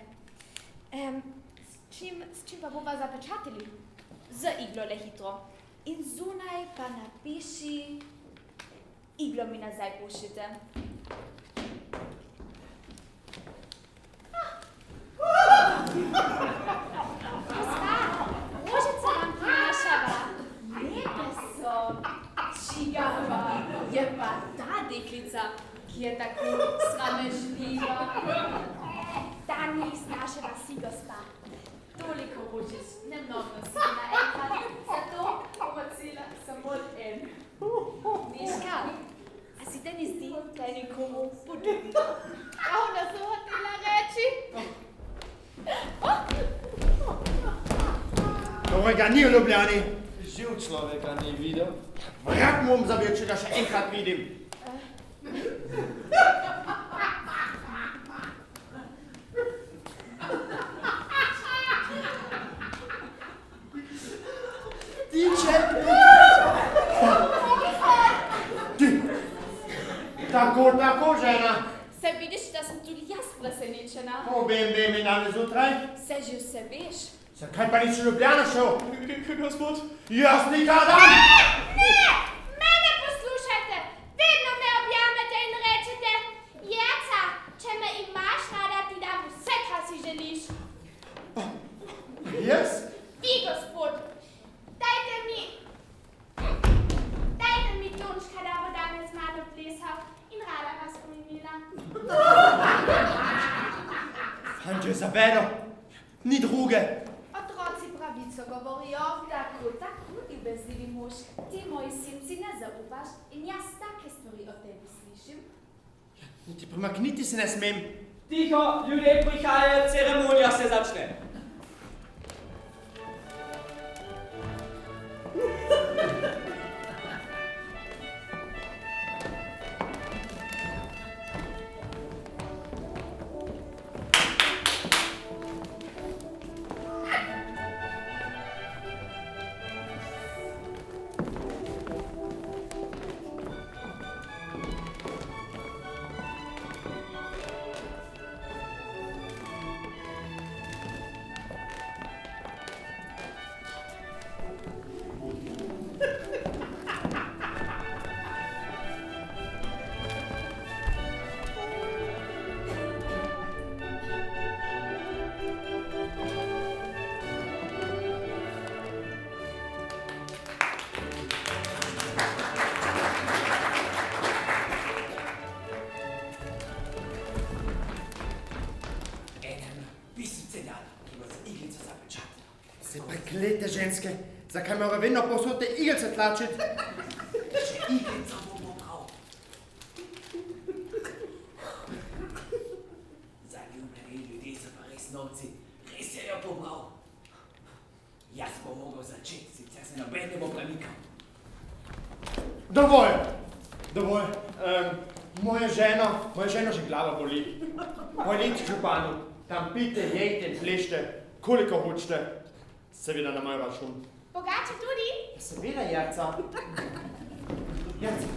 S čim pa bova zapečatili? Z iglo le hitro. In zunaj pa napiši, iglo mi nazaj pošljite. Gospa, rožica vam prinašava. Lepe so. Čigava je pa ta deklica, ki je tako sramežljiva. Danes naše vasi, gospa. Toliko rožic, nemnogno si naenkrat, zato bomo cela samo en. Neška, a si te ne zdi, da je nikomu podobno? Ravno so hotela reči. Dobrega ni v Ljubljani. Živ človeka ni videl. Rad mu bom zabil, če ga še enkrat vidim. Tako, žena. Se vidiš, da sem tudi jaz presenečena. Vem, in danes zjutraj. Se že vse veš. Zakaj pa nisi v Ljubljano šel? Gospod? Jaz nikada! Ne! Mene poslušajte! Vedno me objamete in rečete, Jerca, če me imaš rada, ti dam vse, kar si želiš. Jaz? Vi, gospod, dajte mi Tončka, da bo danes z mano plesal in rada vas pomenila. Fantje, zavedo. Ni druge. Otroci pravico govorijo, tako ljubeznivi mož, ti moji sinci ne zaupaš in jaz take stvari o tebi slišim. Niti premakniti se ne smem. Tiho, ljudje prihajajo, ceremonija se začne. Proklete ženske, zakaj mora vedno povsod te igelce tlačiti? Še iglica bo prav. Zaljubljeni ljudje so pa res novci, res je jo pobral. Jaz bom mogel začeti, sicer se noben ne bo premikal. Dovolj! Moja žena že glava boli. Pojdite k županu, tam pite, jejte, plešte, koliko hočete. Seveda na moj račun. Bogače tudi? Seveda, Jerca. Jerca.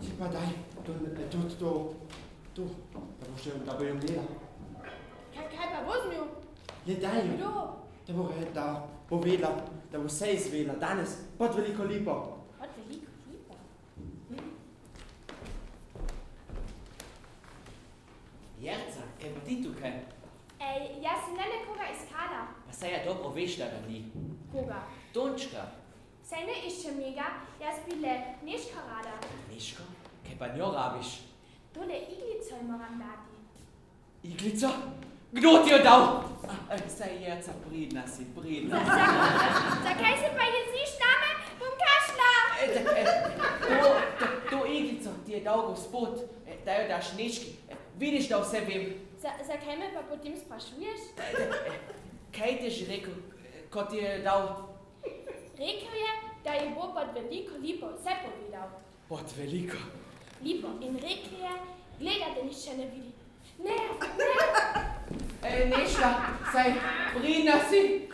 Ti pa daj, to, da bo jo imela. Kaj pa bo zmil? Je daj jo. Kdo? Da bo povedala, da bo vse izvedela danes pod veliko lipo. Od veliko lipa. Jerca, kaj pa ti tukaj? Jaz sem ne nekoga iskala. Pa saj ja dobro veš, da ga ni. Koga? Tončka. Saj ne iščem njega, jaz bi le Neška rada. Miško, kaj pa njo rabiš? Tole iglico jim moram dati. Iglico? Kdo ti jo dal? Saj Jerca, pridna si. Zakaj se pa jeziš name? Bom kašla! To iglico ti je dal gospod, da jo daš Neški. Vidiš, da vse vem. Zakaj me pa potem sprašuješ? Kaj ti je že rekel, ko ti je dal? Rekel je, da ji bo pod veliko lipo vse povedal. Pod veliko? Lipo. In rekel je, gleda, da nič še ne vidi. Ne! Neška, saj pridna si.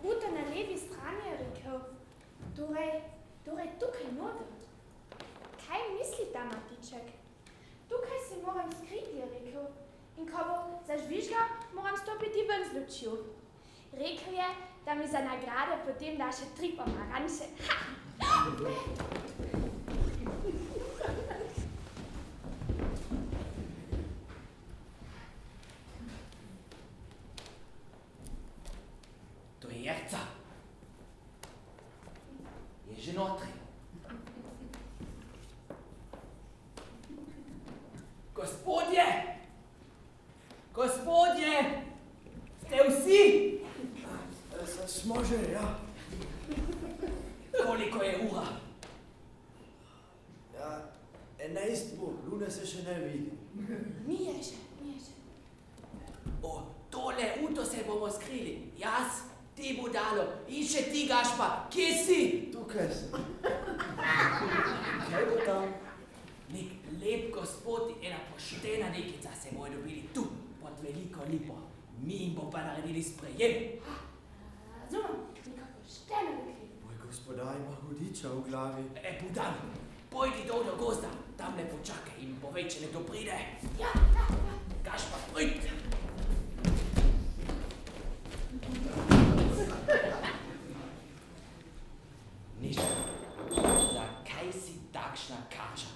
Uta na levi strani je rekel, torej tukaj noter. Kaj misli ta Matiček? Tukaj se moram skriti, je rekel. In ko bo zažvižgal, moram stopiti ven z lučjo. Rekel je, da mi za nagrade potem da še 3 pomaranče. To je Jerca. Je že notri. Gospodje! Ste vsi? Smo že, ja. Koliko je ura? Ja, 11 bo, lune se še ne vidi. Nije še. O, tole uto se bomo skrili. Jaz, ti budalo in še ti, Gašpa. Kje si? Tukaj sem. Kaj bo tam? Nek lep gospod in ena poštena nekica se bojo dobili tu, pod veliko lipo. Mi jim bo pa naredili sprejem. Razumem, neka poštena deklica. Moj gospodar ima hudiča v glavi. Budal, pojdi dol do gozda, tamle počakaj in povej, če nekdo pride. Ja. Gašpa, pojdi. Nič, zakaj si takšna kača?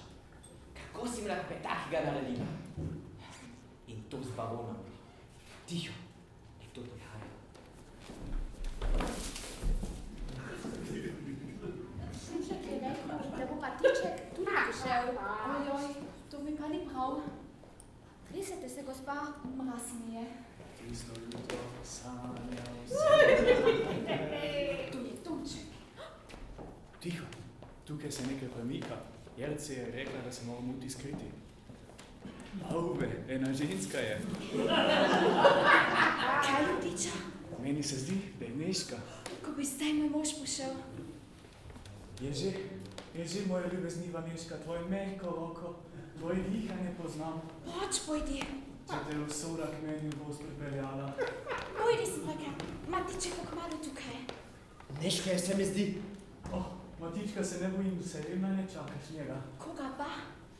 Kako si mi lahko takega naredila? In to z baronom. Tiho, nekdo prihaja. Šušek je rekel, da bo Matiček tudi prišel. Ojoj, to mi pa ni prav. Tresete se, gospa, mraz mi je. Tisto jutro sanjal Tu je Tonček. Tiho, tukaj se nekaj premika. Jerca je rekla, da se moramo uti skriti. Auve, ena ženska je. Kaj Ludiča? Meni se zdi, da je Neška. Ko bi zdaj moj mož prišel. Je že moja ljubezniva Neška, tvoje mehko roko, tvoje dihanje poznam. Poč, pojdi. Če te usoda k meni v voz pripeljala. Pojdi, sem rekla. Matiček bo kmalu tukaj. Neška je se mi zdi. Oh, Matička, se ne bojim, vse vedno ne čakaš njega. Koga pa?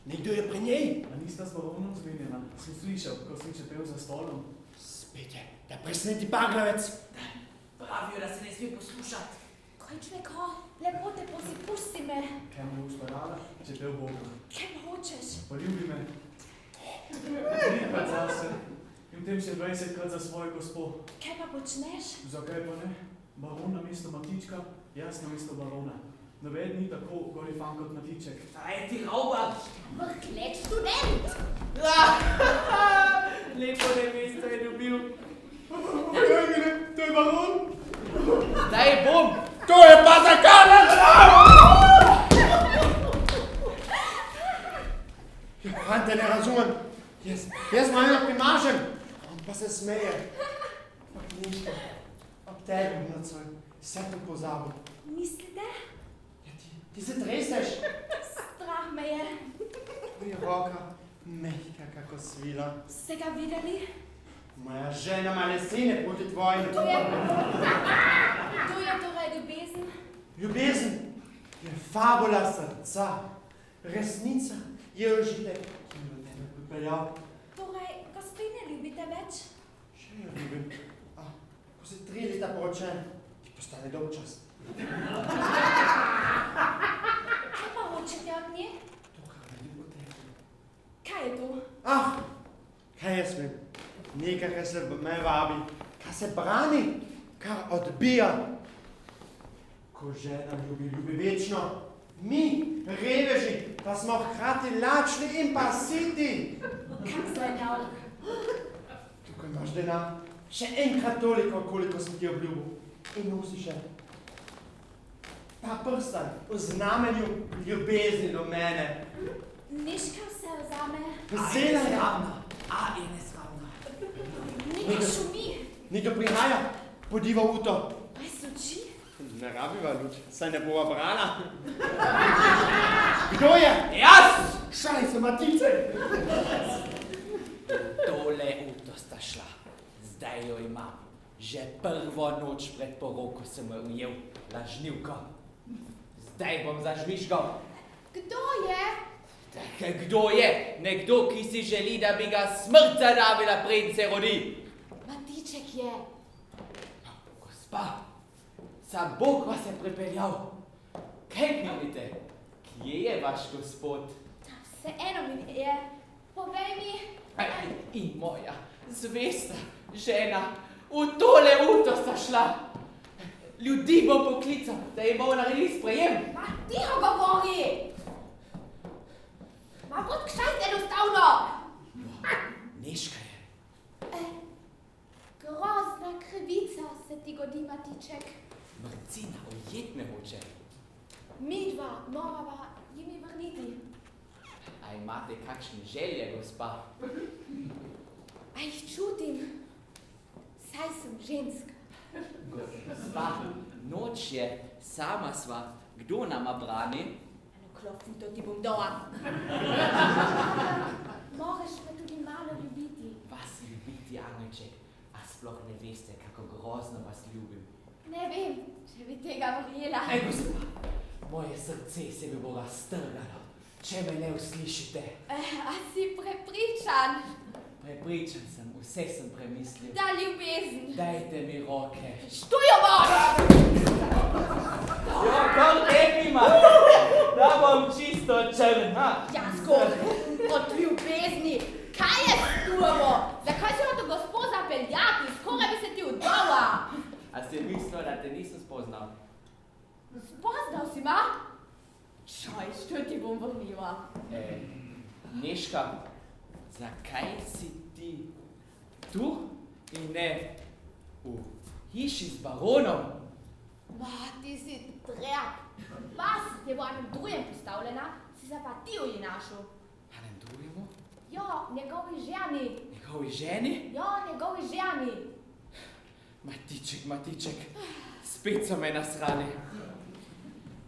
Nekdo je pri njej. A nista z baronom zmenjena? Sem slišal, ko si čepel za stolom. Spet je, da presneti baglavec. Pravijo, da se ne sme poslušati. Krojčveko, lepo te prosim, pusti me. Kaj me boš parala, če te obogam? Kaj me hočeš? Poljubi me. 3-krat zase. In v tem še 20-krat za svojo gospo. Kaj pa počneš? Zakaj pa ne? Baron na mesto Matička, jaz na mesto barona. Noben ni tako gorifan kot Matiček. Aj ti rauba! Vrklet študent! Lepo nevesto je dobil. To je baron! Daj bom! To je pa zakalec! Fante, ne razumem. Jaz malo primažem. On pa se smeje. Niško. Ob tebi nocoj. Vse to pozabil. Mislite? Ja, ti se treseš. Strah me je. Tvoja roka, mehka kako svila. Ste ga videli? Moja žena ima lesene proti tvojim. To je torej ljubezen. Ljubezen je fabula srca. Resnica je užitek, ki me do tebe pripeljal. Torej, gospe ne ljubite več? Še jo ljubim. A, ko se 3 leta poročen, ti postane dolgčas. Kaj pa hočete od nje? To, kar vidim po tebi. Kaj je to? Ah, kaj jaz vem? Nekaj, kar se me vabi, kar se brani, kar odbija. Ko žena ljubi večno. Mi, reveži, pa smo hkrati lačni in pa siti. Kak zvenjal? Tukaj imaš denar, še enkrat toliko, koliko sem ti obljubil. In nosi še ta prstan v znamenju ljubezni do mene. Niška vse vzame. Vzela je. A je nesramna. Nekaj šumi. Nekdo prihaja, podiva v to. Brez luči. Ne rabiva luč, saj ne bova brala. Kdo je? Jaz! Šajse, Matice! Tole uto sta šla. Zdaj jo imam. Že prvo noč pred poroko sem jo ujel, lažnivko. Zdaj bom zažvižgal. Kdo je? Tak, kdo je? Nekdo, ki si želi, da bi ga smrt zadavila, preden se rodi. Matiček je. Gospa, sam Bog vas je pripeljal. Kaj vidite? Kje je vaš gospod? Vseeno mi je. Povej mi. In moja zvesta žena, v tole uto sta šla. Ljudi bom poklical, da jim bomo naredili sprejem. Ma tiho govori. Ma bod kšajt enostavno. Neška je. Grozna krivica se ti godi, Matiček. Mrcina ujet me hoče. Midva morava jim vrniti. A imate kakšne želje, gospa? A jih čutim. Saj sem ženska. Gospa, noč je, sama sva. Kdo nama brani? Eno klofuto ti bom dala. Moraš me tudi malo ljubiti. Vas ljubiti, Angelček, a sploh ne veste, kako grozno vas ljubim. Ne vem, če bi tega verjela. Gospa, moje srce se bi bo raztrgalo, če me ne uslišite. A si prepričan, Prepričan sem, vse sem premislil. da ljubezen? Dajte mi roke. Štujo boš! Jo, kar tekima, da bom čisto črn, ha? Jasko, od ljubezni, kaj je štujovo? Zakaj si to gospod zapeljati? Skoraj bi se ti udala. A si mislil, da te nisem spoznal? Spoznal si ma? Čaj, što ti bom vrnila? Neška, zakaj si ti tu in ne v hiši z baronom? Ma, ti si drag. Vas je v enem drugem postavljena, si se pa ti ji našel. A nem drugemu? Jo, njegovi ženi. Njegovi ženi? Jo, njegovi ženi. Matiček, spet so me nasrali.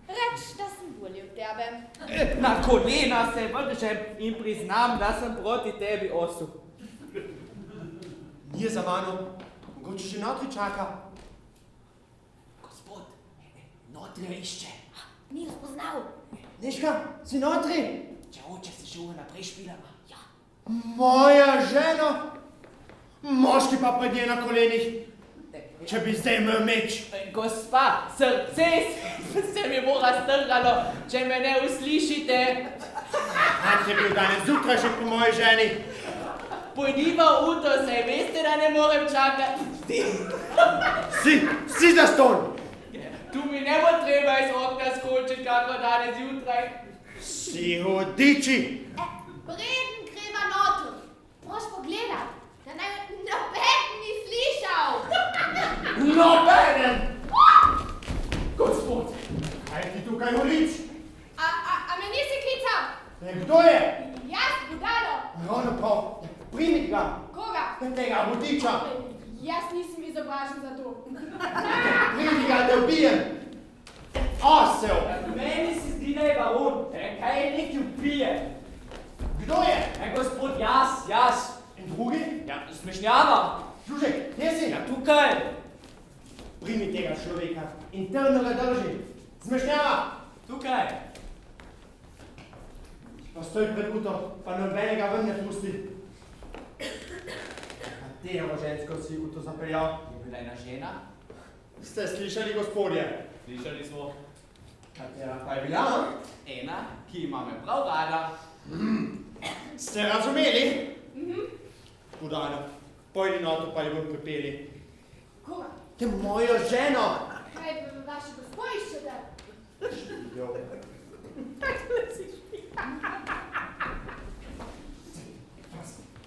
Reč, da sem bolje od tebe. Na kolena se vržem in priznam, da sem proti tebi osu. Nije za mano, mogoče že notri čaka. Gospod, notri jo išče. Ni jo spoznal. Neška, si notri? Če hoče se že ura naprej špilama. Ja. Moja žena? Moški pa pred nje na kolenih. če bi zdaj imel meč. Gospa, srce se mi bo raztrgalo, če me ne uslišite. Ant je bil danes zjutraj že po moji ženi. Pojdiva v to, saj veste, da ne morem čakati. Si zastonj. Tu mi ne bo treba iz okna skočiti, kako danes jutraj. Si hudiči. Preden greva noter, moraš pogledat, da noben ni slišal. Nobenen. Gospod, Kaj ti tukaj hulič? A me nisi klical? Kdo je? Jaz, budalo. Ravno prav. Primi ga. Koga? Tega hudiča. Jaz nisem izobražen za to. Primi ga, da ubijem. Osel. Meni se zdi, da je baron. Kaj je neki ubije? Kdo je? Gospod, jaz. In drugi? Ja, smešnjava. Žužek, kje si? Ja, tukaj. Primi tega človeka in trdno ga drži. Zmešnjava. Tukaj. Pa stoj pred uto, pa nobenega ven ne pusti. Katero žensko si uto zapeljal? Je bila ena žena? Ste slišali, gospodje? Slišali smo. Katera pa je bila? Ena, ki ima me prav rada. Ste razumeli? Budano, pojdi noto, pa jo bom pripeli. Koga? Te mojo ženo! Kaj pa vaši gospod iščete? Jo.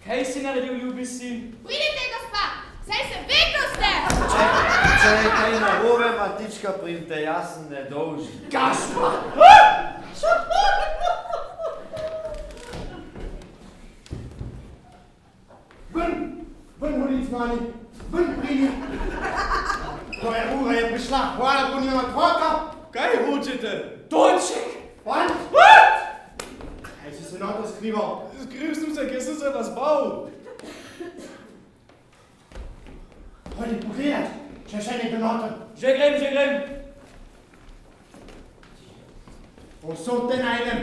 Kaj si naredil, ljubi sin? Pridite, gospa, saj se ve, ko ste. Če je kaj narobe, Matička, primte, jaz sem nedolžen. Gašpa! Ven, hulic mani! Ven, pridi! Tvoja ura je prišla, hvala, ko nima otroka! kaj hočete? Tonček! Pan! Kaj si se noto skrival? Skril sem se, kjer sem se vas bal. Pojdi pogledat, če še nekdo noter. Že grem. Povsod te najdem.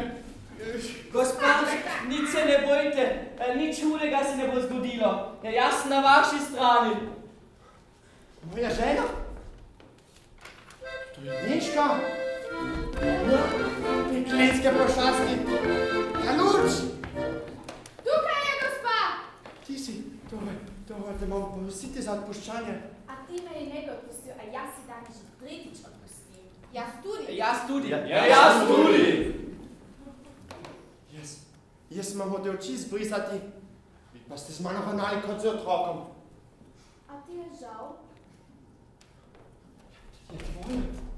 Gospod, nič se ne bojte, nič hudega se ne bo zgodilo. Jaz sem na vaši strani. Moja žena? To je dnečka. Peklenske pošasti. Januč! Tukaj je gospa. Ti si, dobro, te moram prositi za odpuščanje. A ti me je ne bi odpustil, a jaz si danes že tretjič odpustil. Jaz tudi. Jaz tudi. Jaz tudi. Jaz sem vam hotel oči zbrisati, vi pa ste z mano ravnali kot z otrokom. A ti je žal? Je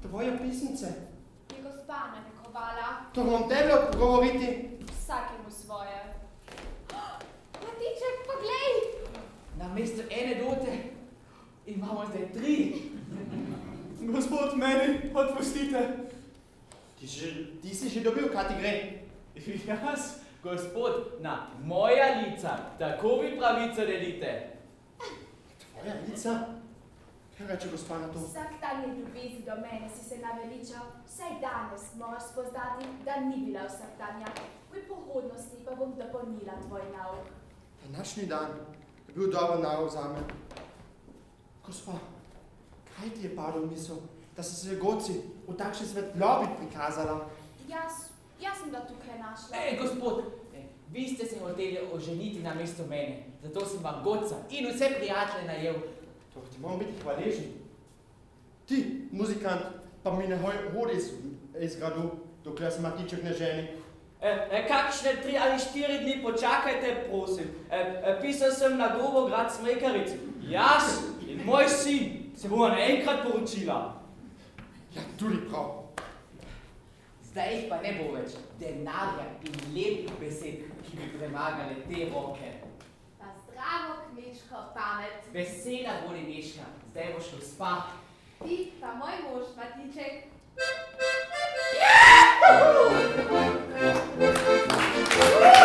tvoje pisnice. Je gospa narekovala. To bom tebe odgovoriti. Vsakemu svoje. Matiček, poglej! Namesto ene dote imamo zdaj 3. Gospod, meni odpustite. Ti si že dobil, kaj ti gre. Jaz, gospod, na moja lica, tako vi pravico delite. Tvoja lica? Kaj reče gospa na to? Vsak dan je ljubezni do mene si se naveličal, vsaj danes moraš spoznati, da ni bila vsakdanja. V prihodnosti pa bom dopolnila tvoj nauk. Današnji dan je bil dober nauk zame. Gospa, kaj ti je padlo v misel, da si se goci v takšni svetlobi prikazala? Jaz sem ga tukaj našla. Gospod, vi ste se hoteli oženiti na mesto mene, zato sem vam goca in vse prijatelje najel. To ti moram biti hvaležni. Ti, muzikant, pa mi ne hodi iz gradu, dokler se Matiček ne ženi. Kakšne 3 ali 4 dni počakajte, prosim. Pisal sem na Grobograd Smrekaric. Jaz in moj sin se bomo naenkrat poročila. Ja, tudi prav. Zdaj jih pa ne bo več denarja in lepih besed, ki bi premagali te roke. Pa zdravo, kmečko, pamet. Vesela bo Neška, zdaj boš gospa. Ti pa moj mož, Matiček. Yeah!